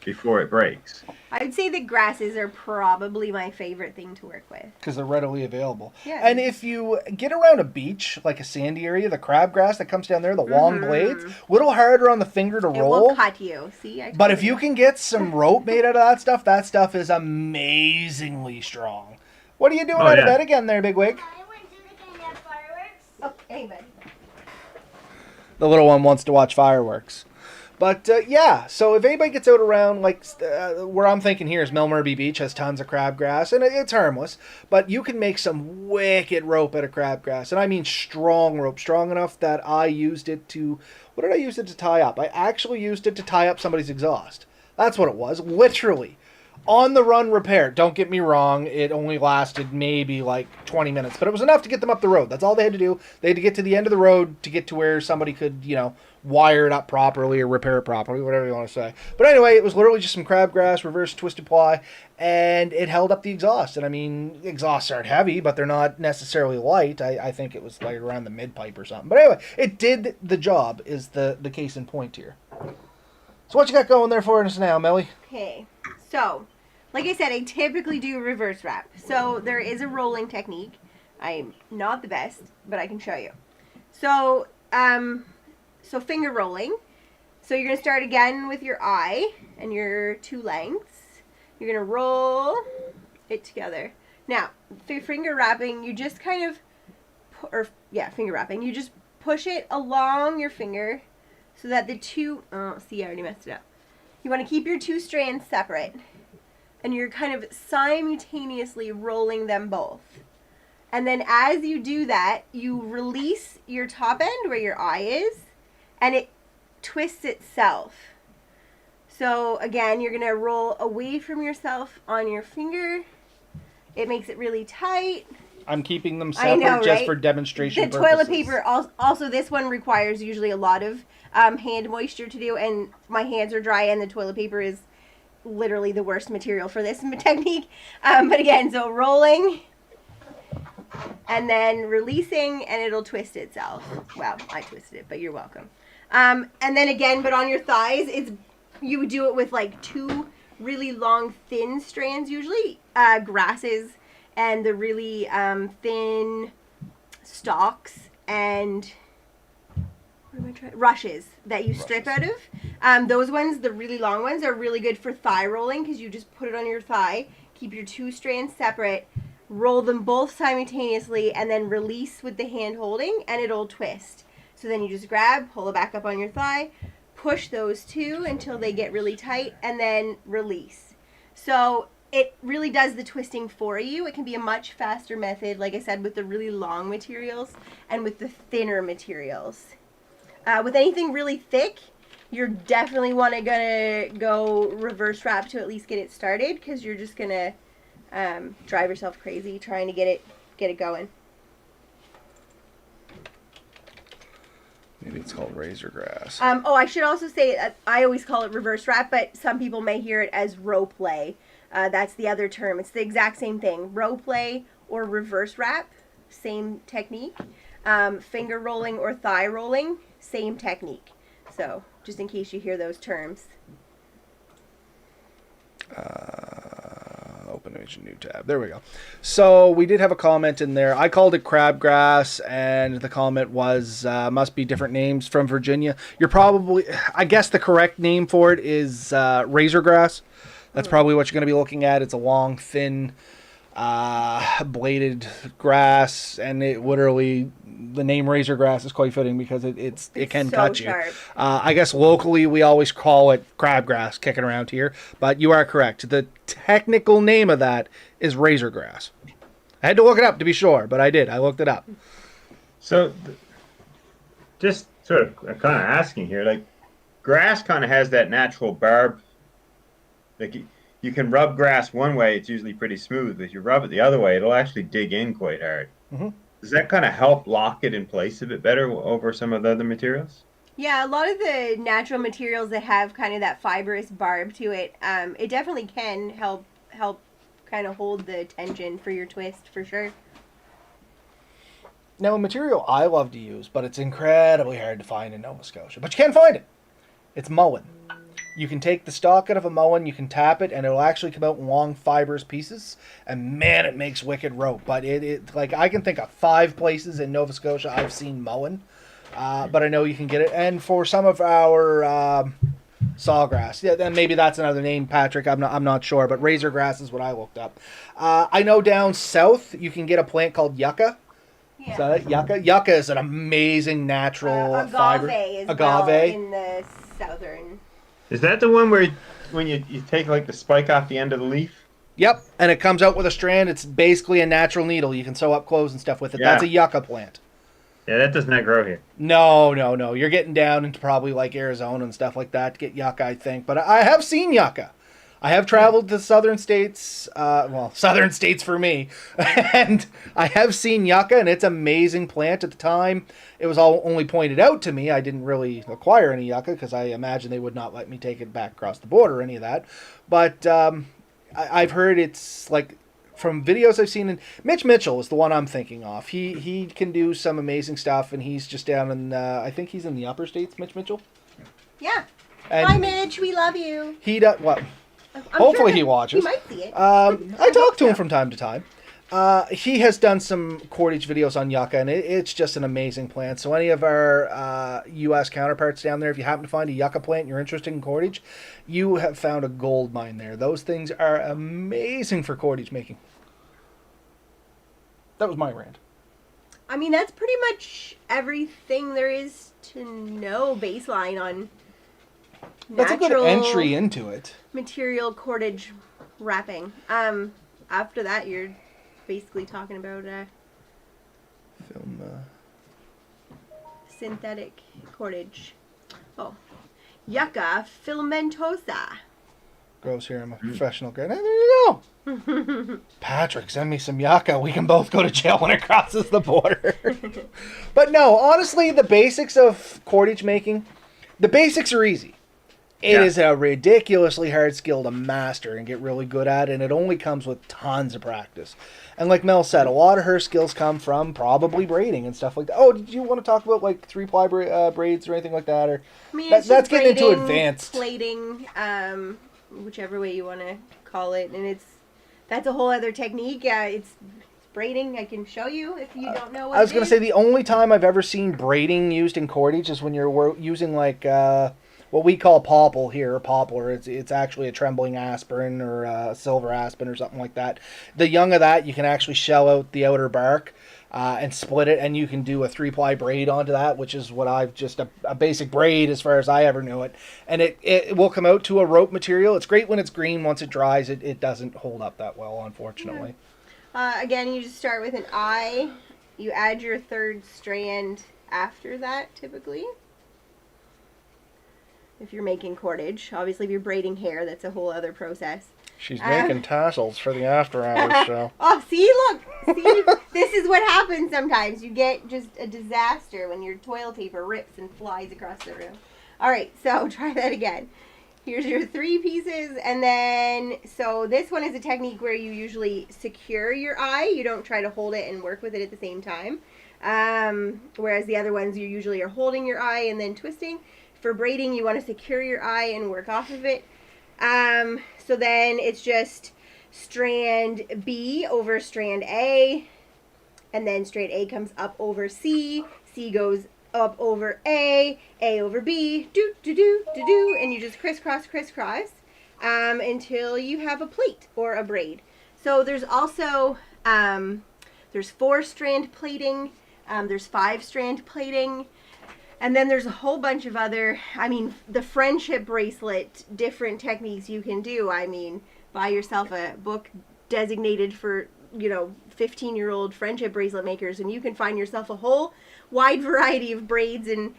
before it breaks. I would say the grasses are probably my favorite thing to work with because they're readily available. Yeah. And if you get around a beach, like a sandy area, the crabgrass that comes down there, the long blades, a little harder on the finger to roll. It will cut you. See, but if you can get some rope made out of that stuff is amazingly strong. What are you doing out of bed again there, Bigwig? I went to the game at fireworks. Okay, buddy. The little one wants to watch fireworks. But, yeah, so if anybody gets out around, like, where I'm thinking here is Melmurby Beach has tons of crabgrass, and it's harmless, but you can make some wicked rope out of crabgrass, and I mean strong rope, strong enough that I used it to, what did I use it to tie up? I actually used it to tie up somebody's exhaust. That's what it was, literally. On the run repair. Don't get me wrong, it only lasted maybe like 20 minutes, but it was enough to get them up the road. That's all they had to do. They had to get to the end of the road to get to where somebody could, wire it up properly or repair it properly, whatever you want to say. But anyway, it was literally just some crabgrass, reverse twisted ply, and it held up the exhaust. And I mean, exhausts aren't heavy, but they're not necessarily light. I think it was like around the mid-pipe or something. But anyway, it did the job, is the case in point here. So what you got going there for us now, Melly? Okay, so, like I said, I typically do reverse wrap. So there is a rolling technique. I'm not the best, but I can show you. So, finger rolling. So you're going to start again with your eye and your 2 lengths. You're going to roll it together. Now, for finger wrapping, you just kind of, finger wrapping, you just push it along your finger so that the 2, I already messed it up. You want to keep your 2 strands separate. and you're kind of simultaneously rolling them both. And then as you do that, you release your top end where your eye is, and it twists itself. So again, you're going to roll away from yourself on your finger. It makes it really tight. I'm keeping them I separate know, just right? for demonstration The purposes. toilet paper, also this one requires usually a lot of hand moisture to do, and my hands are dry, and the toilet paper is literally the worst material for this technique. But again, so rolling, and then releasing, and it'll twist itself. Well, I twisted it, but you're welcome. And then again, but on your thighs, you would do it with like 2 really long, thin strands, usually grasses, and the really thin stalks and what am I trying? Rushes that you strip out of. Those ones, the really long ones, are really good for thigh rolling because you just put it on your thigh, keep your 2 strands separate, roll them both simultaneously, and then release with the hand holding, and it'll twist. So then you just grab, pull it back up on your thigh, push those 2 until they get really tight, and then release. So it really does the twisting for you. It can be a much faster method, like I said, with the really long materials and with the thinner materials. With anything really thick, you're definitely gonna go reverse wrap to at least get it started, because you're just gonna drive yourself crazy trying to get it going. Maybe it's called razor grass. I should also say I always call it reverse wrap, but some people may hear it as rope lay. That's the other term. It's the exact same thing. Rope lay or reverse wrap, same technique. Finger rolling or thigh rolling, same technique. So just in case you hear those terms. Open a new tab. There we go. So we did have a comment in there. I called it crabgrass, and the comment was must be different names from Virginia. You're probably, I guess the correct name for it is razor grass. That's probably what you're going to be looking at. It's a long, thin, bladed grass, and it literally, the name razor grass is quite fitting because it can so cut you. sharp. I guess locally we always call it crabgrass kicking around here, but you are correct. The technical name of that is razor grass. I had to look it up to be sure, but I did. I looked it up. So, just sort of kind of asking here, like, grass kind of has that natural barb. Like, you can rub grass one way, it's usually pretty smooth, but if you rub it the other way, it'll actually dig in quite hard. Mm-hmm. Does that kind of help lock it in place a bit better over some of the other materials? Yeah, a lot of the natural materials that have kind of that fibrous barb to it, it definitely can help kind of hold the tension for your twist, for sure. Now, a material I love to use, but it's incredibly hard to find in Nova Scotia, but you can find it. It's mowing. You can take the stalk out of a mowing, you can tap it, and it'll actually come out in long fibrous pieces. And man, it makes wicked rope. But it like I can think of 5 places in Nova Scotia I've seen mowing, but I know you can get it. And for some of our sawgrass, yeah, then maybe that's another name, Patrick. I'm not sure, but razor grass is what I looked up. I know down south you can get a plant called yucca. Yeah. Is that it? Yucca? Yucca is an amazing natural agave fiber. as Agave. well in the southern. Is that the one where when you take like the spike off the end of the leaf? Yep, and it comes out with a strand. It's basically a natural needle. You can sew up clothes and stuff with it. Yeah. That's a yucca plant. Yeah, that does not grow here. No. You're getting down into probably like Arizona and stuff like that to get yucca, I think. But I have seen yucca. I have traveled to southern states, southern states for me, and I have seen yucca, and it's an amazing plant. At the time, it was all only pointed out to me. I didn't really acquire any yucca because I imagine they would not let me take it back across the border or any of that. But I've heard it's like, from videos I've seen, and Mitch Mitchell is the one I'm thinking of. He can do some amazing stuff, and he's just down in, I think he's in the upper states, Mitch Mitchell. Yeah. And Hi, Mitch. We love you. He does, what? I'm Hopefully sure he watches. He might see it. I talk to him from time to time. He has done some cordage videos on yucca, and it's just an amazing plant. So any of our U.S. counterparts down there, if you happen to find a yucca plant and you're interested in cordage, you have found a gold mine there. Those things are amazing for cordage making. That was my rant. I mean, that's pretty much everything there is to know baseline on That's a good natural entry into it. material cordage wrapping. After that, you're basically talking about Film. synthetic cordage. Oh, yucca filamentosa. Grows here. I'm a professional guy. There you go. Patrick, send me some yucca. We can both go to jail when it crosses the border. But no, honestly, the basics of cordage making, the basics are easy. It is a ridiculously hard skill to master and get really good at, and it only comes with tons of practice. And like Mel said, a lot of her skills come from probably braiding and stuff like that. Oh, did you want to talk about like 3-ply braids or anything like that? Or I mean, that's getting into advanced plating, whichever way you want to call it, and that's a whole other technique. It's braiding. I can show you if you don't know what I was going to say the only time I've ever seen braiding used in cordage is when you're using like what we call popple here, poplar. It's actually a trembling aspen or a silver aspen or something like that. The young of that, you can actually shell out the outer bark and split it, and you can do a 3-ply braid onto that, which is what I've just a basic braid as far as I ever knew it. And it will come out to a rope material. It's great when it's green. Once it dries, it doesn't hold up that well, unfortunately. Again, you just start with an eye. You add your third strand after that, typically. If you're making cordage. Obviously, if you're braiding hair, that's a whole other process. She's making tassels for the after hours show. Oh, see, look. See, this is what happens sometimes. You get just a disaster when your toilet paper rips and flies across the room. All right, so try that again. Here's your 3 pieces, and then, so this one is a technique where you usually secure your eye. You don't try to hold it and work with it at the same time. Whereas the other ones, you usually are holding your eye and then twisting. For braiding, you want to secure your eye and work off of it. So then it's just strand B over strand A, and then strand A comes up over C, C goes up over A over B, and you just crisscross, until you have a plait or a braid. So there's also, there's 4-strand plating, there's 5-strand plating, and then there's a whole bunch of other, I mean, the friendship bracelet, different techniques you can do. I mean, buy yourself a book designated for, 15-year-old friendship bracelet makers, and you can find yourself a whole wide variety of braids and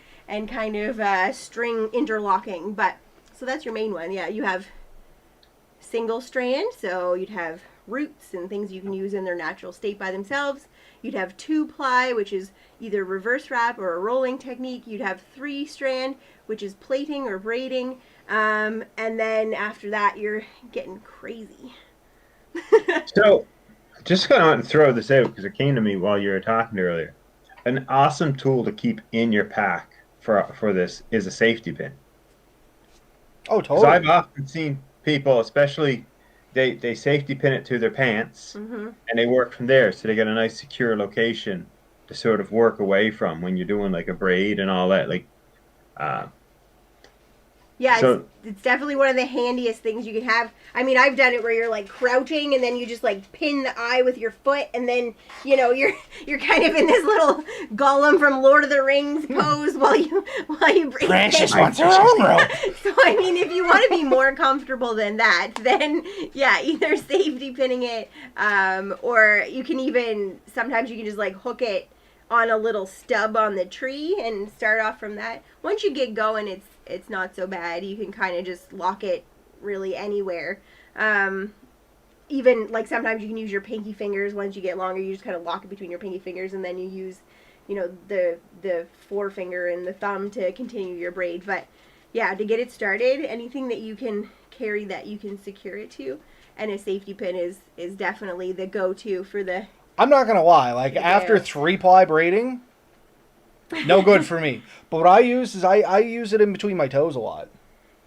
kind of string interlocking. But, so that's your main one. Yeah, you have single strand, so you'd have roots and things you can use in their natural state by themselves. You'd have 2-ply, which is either reverse wrap or a rolling technique. You'd have 3-strand, which is plating or braiding. And then after that, you're getting crazy. So, just going to throw this out because it came to me while you were talking earlier. An awesome tool to keep in your pack for this is a safety pin. Oh, Because totally. I've often seen people, especially they safety pin it to their pants, and they work from there, so they get a nice secure location to sort of work away from when you're doing like a braid and all that. Like, Yeah, so it's definitely one of the handiest things you can have. I mean, I've done it where you're like crouching and then you just like pin the eye with your foot, and then you're kind of in this little Gollum from Lord of the Rings pose while you braid. Precious wants her own rope. So I mean, if you want to be more comfortable than that, then yeah, either safety pinning it, or you can even sometimes you can just like hook it on a little stub on the tree and start off from that. Once you get going, it's not so bad. You can kind of just lock it really anywhere. Even like sometimes you can use your pinky fingers. Once you get longer, you just kind of lock it between your pinky fingers, and then you use, the forefinger and the thumb to continue your braid. But yeah, to get it started, anything that you can carry that you can secure it to, and a safety pin is definitely the go-to for the. I'm not gonna lie. Like after 3-ply braiding, no good for me. But what I use is I use it in between my toes a lot.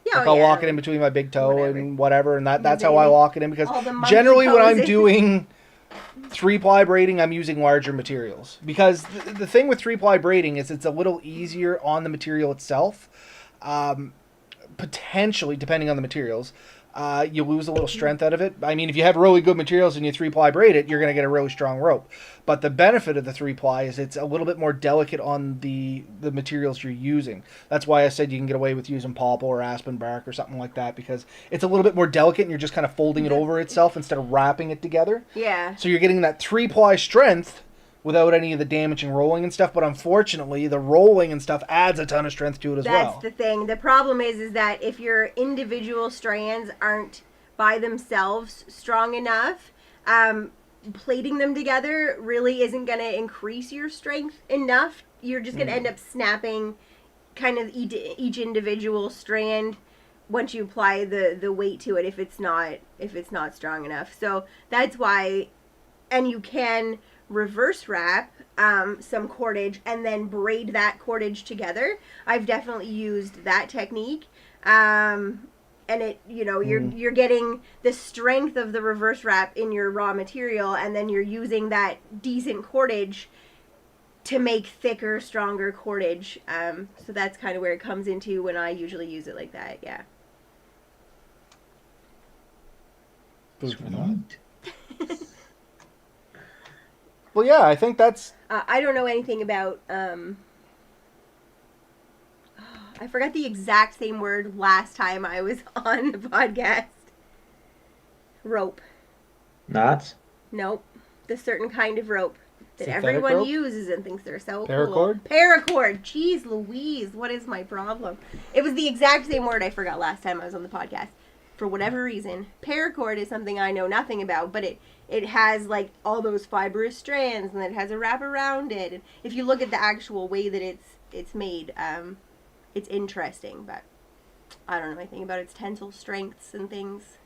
Yeah, Like I'll lock it in between my big toe and whatever, and that's how I lock it in, because All the monkey generally when I'm poses. doing 3-ply braiding, I'm using larger materials. Because the thing with 3-ply braiding is it's a little easier on the material itself, potentially, depending on the materials. you lose a little strength out of it. I mean, if you have really good materials and you 3-ply braid it, you're going to get a really strong rope. But the benefit of the 3-ply is it's a little bit more delicate on the materials you're using. That's why I said you can get away with using popple or aspen bark or something like that, because it's a little bit more delicate and you're just kind of folding it over itself instead of wrapping it together. Yeah. So you're getting that 3-ply strength without any of the damaging rolling and stuff, but unfortunately the rolling and stuff adds a ton of strength to it as well. That's the thing. The problem is that if your individual strands aren't by themselves strong enough, plating them together really isn't going to increase your strength enough. You're just going to end up snapping kind of each individual strand once you apply the weight to it if it's not strong enough. So that's why, and you can reverse wrap some cordage and then braid that cordage together. I've definitely used that technique, and it, you're getting the strength of the reverse wrap in your raw material, and then you're using that decent cordage to make thicker, stronger cordage. So that's kind of where it comes into when I usually use it like that. Yeah. Sweet. Well, yeah, I think that's... I don't know anything about... I forgot the exact same word last time I was on the podcast. Rope. Knots? Nope. The certain kind of rope that Synthetic everyone rope? uses and thinks they're so Paracord? cool. Paracord. Jeez Louise, what is my problem? It was the exact same word I forgot last time I was on the podcast. For whatever reason. Paracord is something I know nothing about, but it has like all those fibrous strands, and it has a wrap around it. And if you look at the actual way that it's made, it's interesting, but I don't know anything about its tensile strengths and things.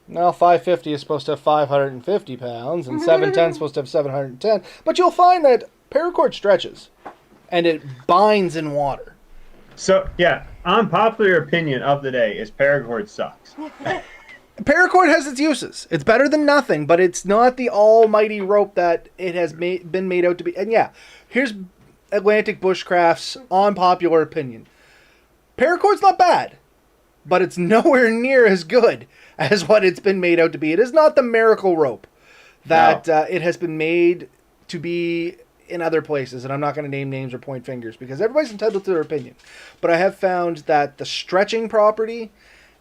Well, 550 is supposed to have 550 pounds, and 710 is supposed to have 710. But you'll find that paracord stretches, and it binds in water. So, yeah, unpopular opinion of the day is paracord sucks. Paracord has its uses. It's better than nothing, but it's not the almighty rope that it has been made out to be. And yeah, here's Atlantic Bushcraft's unpopular opinion. Paracord's not bad, but it's nowhere near as good as what it's been made out to be. It is not the miracle rope that it has been made to be in other places, and I'm not going to name names or point fingers because everybody's entitled to their opinion. But I have found that the stretching property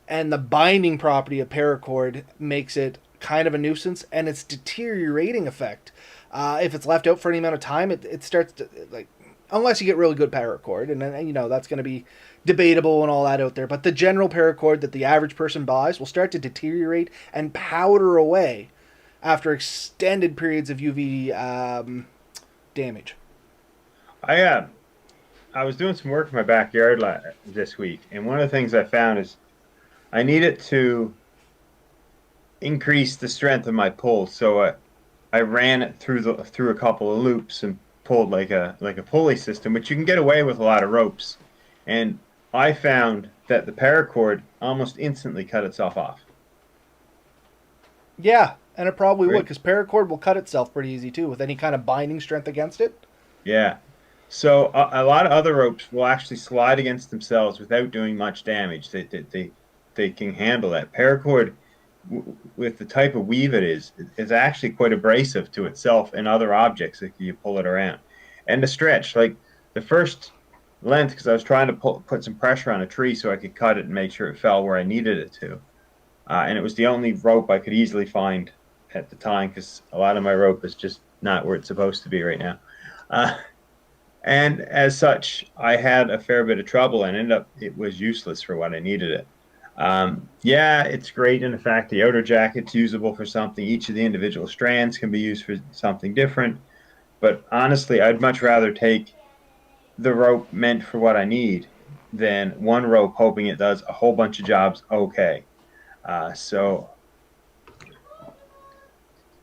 and the binding property of paracord makes it kind of a nuisance, and its deteriorating effect, if it's left out for any amount of time, it starts to, like, unless you get really good paracord, and then, that's going to be debatable and all that out there. But the general paracord that the average person buys will start to deteriorate and powder away after extended periods of UV damage. I was doing some work in my backyard this week, and one of the things I found is I needed to increase the strength of my pull, so I ran it through a couple of loops and pulled like a pulley system, which you can get away with a lot of ropes. And I found that the paracord almost instantly cut itself off. Yeah, and it probably would, Right. because paracord will cut itself pretty easy too with any kind of binding strength against it. Yeah. So a lot of other ropes will actually slide against themselves without doing much damage. They can handle that. Paracord, with the type of weave it is actually quite abrasive to itself and other objects if you pull it around. And the stretch, like the first length, because I was trying to put some pressure on a tree so I could cut it and make sure it fell where I needed it to. And it was the only rope I could easily find at the time, because a lot of my rope is just not where it's supposed to be right now. And as such, I had a fair bit of trouble, and it was useless for what I needed it. Yeah, it's great in the fact the outer jacket's usable for something. Each of the individual strands can be used for something different. But honestly, I'd much rather take the rope meant for what I need than one rope hoping it does a whole bunch of jobs okay. So,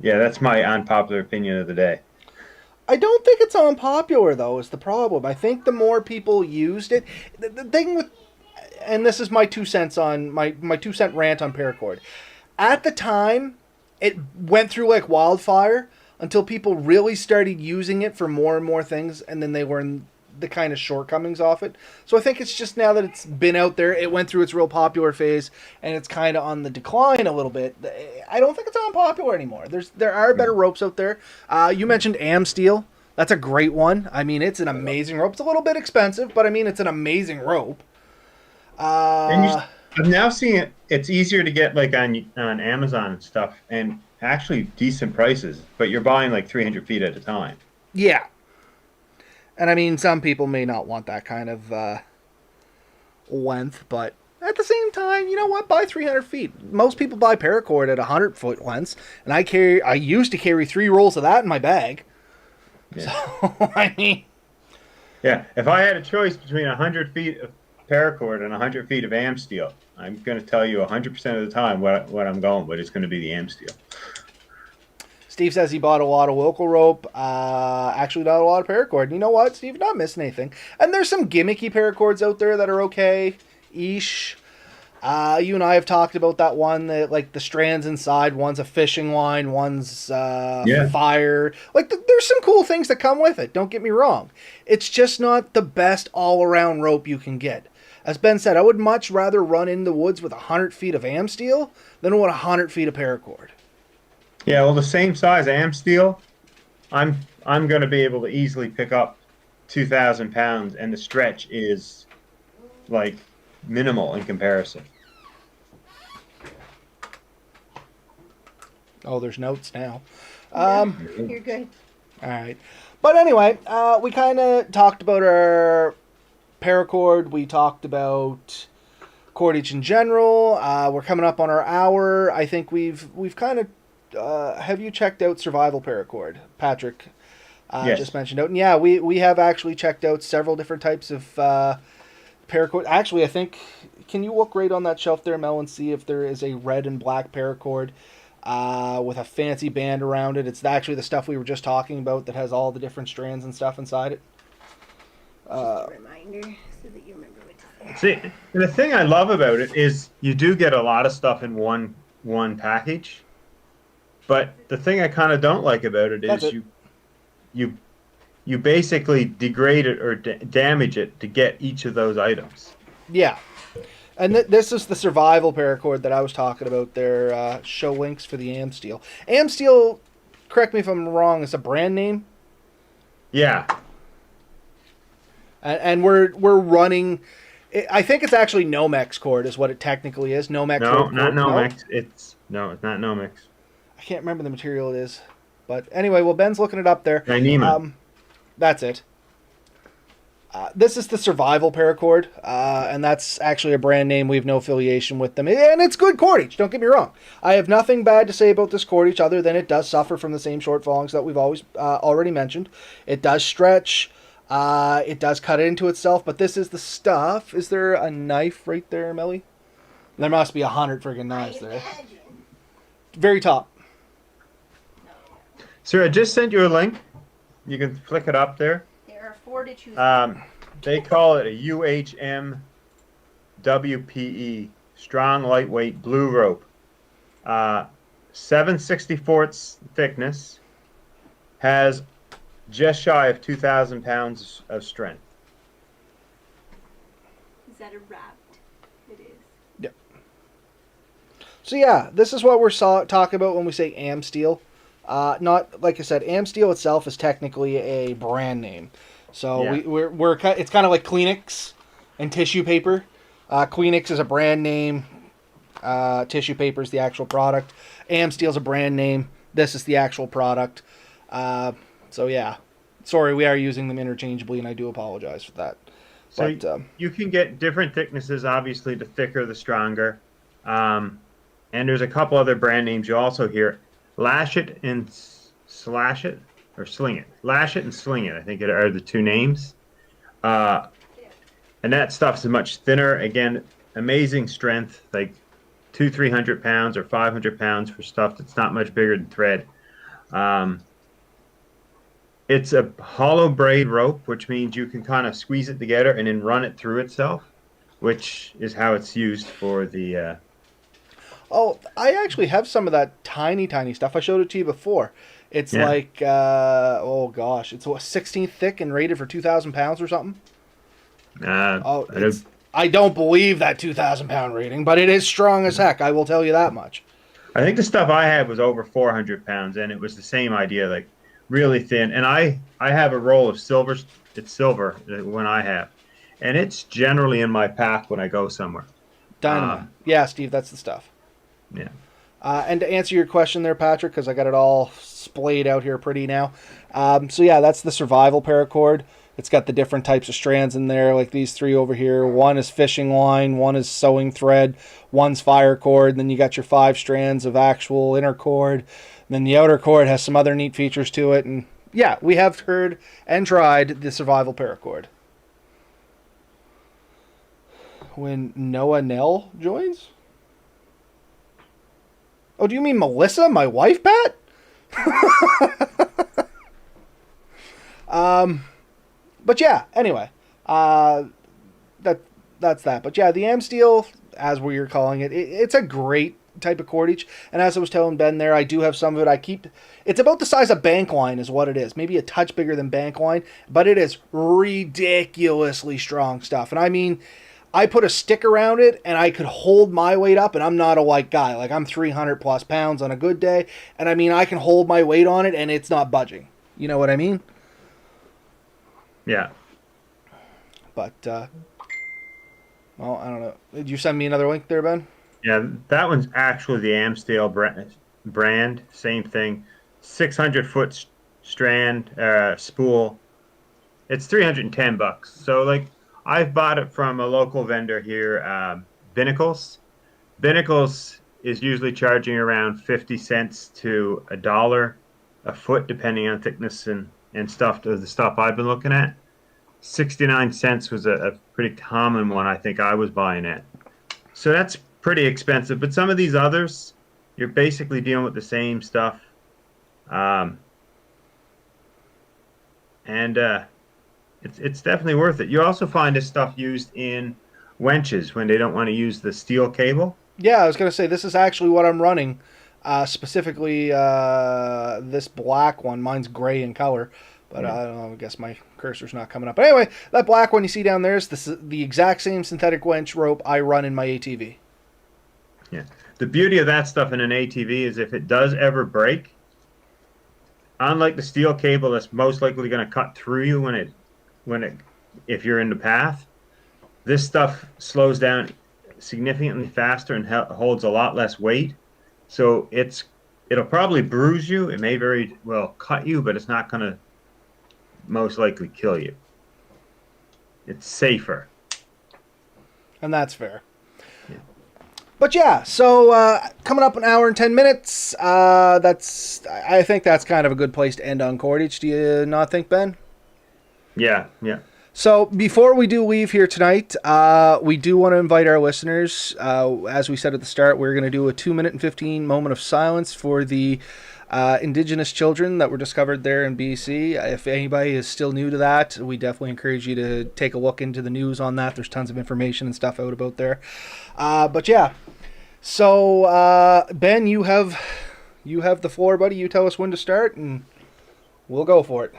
yeah, that's my unpopular opinion of the day. I don't think it's unpopular, though, is the problem. I think the more people used it... The thing with... And this is my 2 cents on... My 2 cent rant on paracord. At the time, it went through like wildfire until people really started using it for more and more things, and then they the kind of shortcomings off it. So I think it's just now that it's been out there, it went through its real popular phase, and it's kind of on the decline a little bit. I don't think it's unpopular anymore. There are better ropes out there. You mentioned Amsteel. That's a great one. I mean, it's an amazing rope. It's a little bit expensive, but I mean, it's an amazing rope. And I'm now seeing it. It's easier to get like on Amazon and stuff, and actually decent prices. But you're buying like 300 feet at a time. Yeah. And I mean, some people may not want that kind of length, but at the same time, you know what? Buy 300 feet. Most people buy paracord at 100-foot lengths, and I used to carry 3 rolls of that in my bag. Yeah. So, I mean... Yeah, if I had a choice between 100 feet of paracord and 100 feet of Amsteel, I'm going to tell you 100% of the time what I'm going with. It's going to be the Amsteel. Steve says he bought a lot of local rope, actually not a lot of paracord. And you know what, Steve? You're not missing anything. And there's some gimmicky paracords out there that are okay-ish. You and I have talked about that one, that like the strands inside. One's a fishing line, one's fire. Like there's some cool things that come with it. Don't get me wrong. It's just not the best all-around rope you can get. As Ben said, I would much rather run in the woods with 100 feet of Amsteel than with 100 feet of paracord. Yeah, well, the same size Amsteel, I'm going to be able to easily pick up 2,000 pounds, and the stretch is like minimal in comparison. Oh, there's notes now. You're good. All right. But anyway, we kind of talked about our paracord. We talked about cordage in general. We're coming up on our hour. I think we've kind of... have you checked out Survival Paracord? Patrick Yes. just mentioned out. And yeah, we have actually checked out several different types of paracord. Actually, I think... Can you look right on that shelf there, Mel, and see if there is a red and black paracord with a fancy band around it? It's actually the stuff we were just talking about that has all the different strands and stuff inside it. Just a reminder so that you remember what to say. See, the thing I love about it is you do get a lot of stuff in one package. But the thing I kind of don't like about it is you basically degrade it or damage it to get each of those items. Yeah. And this is the Survival Paracord that I was talking about there. Show links for the Amsteel. Amsteel, correct me if I'm wrong, is a brand name? Yeah. And we're running... I think it's actually Nomex cord is what it technically is. Nomex. No, not Nomex. No? It's not Nomex. I can't remember the material it is. But anyway, well, Ben's looking it up there. Dyneema. That's it. This is the Survival Paracord, and that's actually a brand name. We have no affiliation with them. And it's good cordage, don't get me wrong. I have nothing bad to say about this cordage other than it does suffer from the same shortfallings that we've always already mentioned. It does stretch. It does cut into itself, but this is the stuff. Is there a knife right there, Melly? There must be 100 friggin' knives there. Very top. Sir, I just sent you a link. You can flick it up there. There are 4 to choose from. They call it a UHM WPE, strong lightweight blue rope. 7/64 thickness, has just shy of 2,000 pounds of strength. Is that a wrapped? It is. Yep. So yeah, this is what we're talking about when we say Amsteel. Not, like I said, Amsteel itself is technically a brand name. So Yeah. it's kind of like Kleenex and tissue paper. Kleenex is a brand name. Tissue paper is the actual product. Amsteel's a brand name. This is the actual product. So yeah, sorry, we are using them interchangeably, and I do apologize for that. So But, you can get different thicknesses. Obviously, the thicker, the stronger. And there's a couple other brand names you also hear. Lash It and Slash It, or Sling It. Lash It and Sling It, I think are the two names. And that stuff's much thinner. Again, amazing strength, like 300 pounds or 500 pounds for stuff that's not much bigger than thread. It's a hollow braid rope, which means you can kind of squeeze it together and then run it through itself, which is how it's used for the... Oh, I actually have some of that tiny, tiny stuff. I showed it to you before. It's Yeah. like, oh gosh, it's what, 16th thick and rated for 2,000 pounds or something. Oh, I don't. I don't believe that 2,000 pound rating, but it is strong as heck. I will tell you that much. I think the stuff I had was over 400 pounds, and it was the same idea, like really thin. And I have a roll of silver. It's silver when I have, and it's generally in my pack when I go somewhere. Dynamite. Um, Yeah, Steve, that's the stuff. yeah, And to answer your question there, Patrick, because I got it all splayed out here pretty now. So yeah, that's the survival paracord. It's got the different types of strands in there, like these three over here. One is fishing line, one is sewing thread, one's fire cord. And then you got your 5 strands of actual inner cord. And then the outer cord has some other neat features to it. And yeah, we have heard and tried the survival paracord. When Noah Nell joins? Oh, do you mean Melissa, my wife, Pat? But yeah, anyway, that's that. But yeah, the Amsteel, as we are calling it, it's a great type of cordage. And as I was telling Ben there, I do have some of it. It's about the size of bank line is what it is. Maybe a touch bigger than bank line, but it is ridiculously strong stuff. And I mean, I put a stick around it and I could hold my weight up, and I'm not a light guy. Like, I'm 300 plus pounds on a good day. And I mean, I can hold my weight on it and it's not budging. You know what I mean? yeah. But, well, I don't know. Did you send me another link there, Ben? Yeah, that one's actually the Amsteel brand. Same thing. 600-foot strand spool. It's $310. So like I've bought it from a local vendor here, Binnacles. Binnacles is usually charging around 50 cents to $1 a foot, depending on thickness and stuff of the stuff I've been looking at. 69 cents was a pretty common one I think I was buying at. So that's pretty expensive. But some of these others, you're basically dealing with the same stuff. Um, and it's definitely worth it. You also find this stuff used in wenches when they don't want to use the steel cable. Yeah, I was going to say, this is actually what I'm running. Specifically, this black one. Mine's gray in color. But Yeah. I don't know, I guess my cursor's not coming up. But anyway, that black one you see down there is the exact same synthetic wench rope I run in my ATV. Yeah. The beauty of that stuff in an ATV is if it does ever break, unlike the steel cable that's most likely going to cut through you if you're in the path, this stuff slows down significantly faster and holds a lot less weight. So it'll probably bruise you. It may very well cut you, but it's not going to most likely kill you. It's safer. And that's fair. But yeah, so coming up an hour and 10 minutes, I think that's kind of a good place to end on Cordage. Do you not think, Ben? Yeah, yeah. So before we do leave here tonight, we do want to invite our listeners, as we said at the start, we're going to do a 2-minute and 15 moment of silence for the Indigenous children that were discovered there in BC. If anybody is still new to that, we definitely encourage you to take a look into the news on that. There's tons of information and stuff out about there. But yeah, so Ben, you have the floor, buddy. You tell us when to start, and we'll go for it.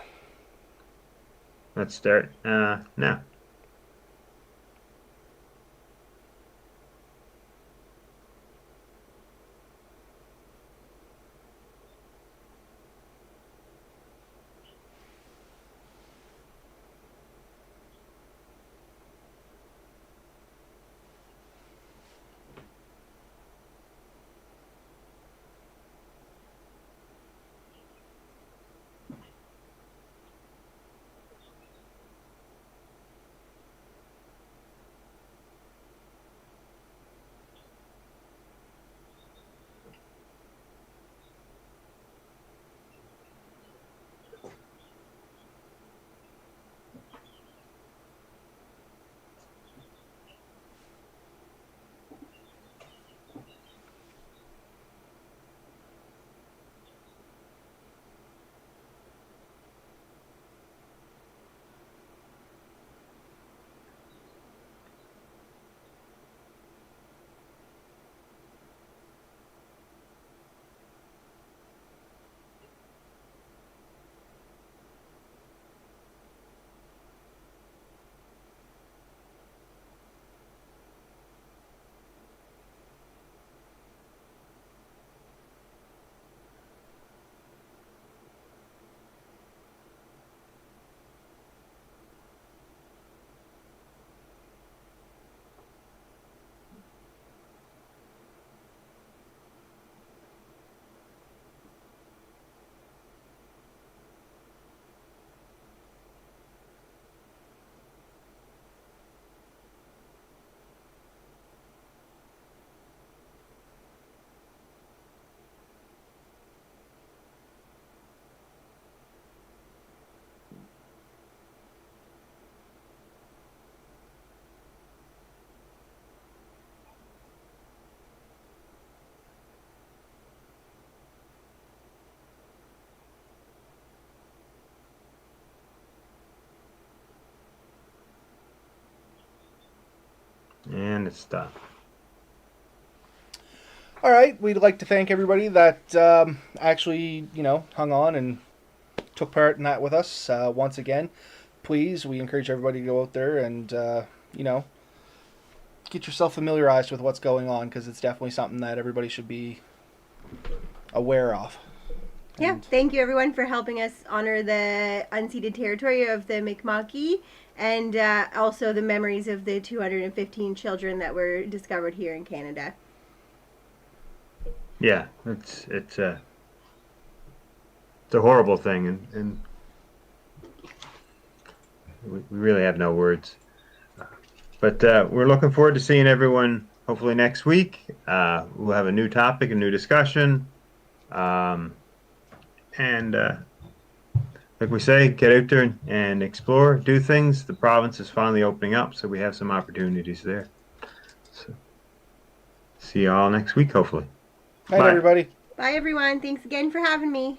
Let's start now. and it's done. All right, we'd like to thank everybody that actually, hung on and took part in that with us. Once again, please, we encourage everybody to go out there and, get yourself familiarized with what's going on, because it's definitely something that everybody should be aware of. Yeah, And thank you everyone for helping us honor the unceded territory of the Mi'kma'ki, and also the memories of the 215 children that were discovered here in Canada. Yeah, it's a horrible thing, and we really have no words. But we're looking forward to seeing everyone hopefully next week. We'll have a new topic, a new discussion. And like we say, get out there and explore, do things. The province is finally opening up, so we have some opportunities there. So see you all next week, hopefully. night, Bye. everybody. Bye everyone. Thanks again for having me.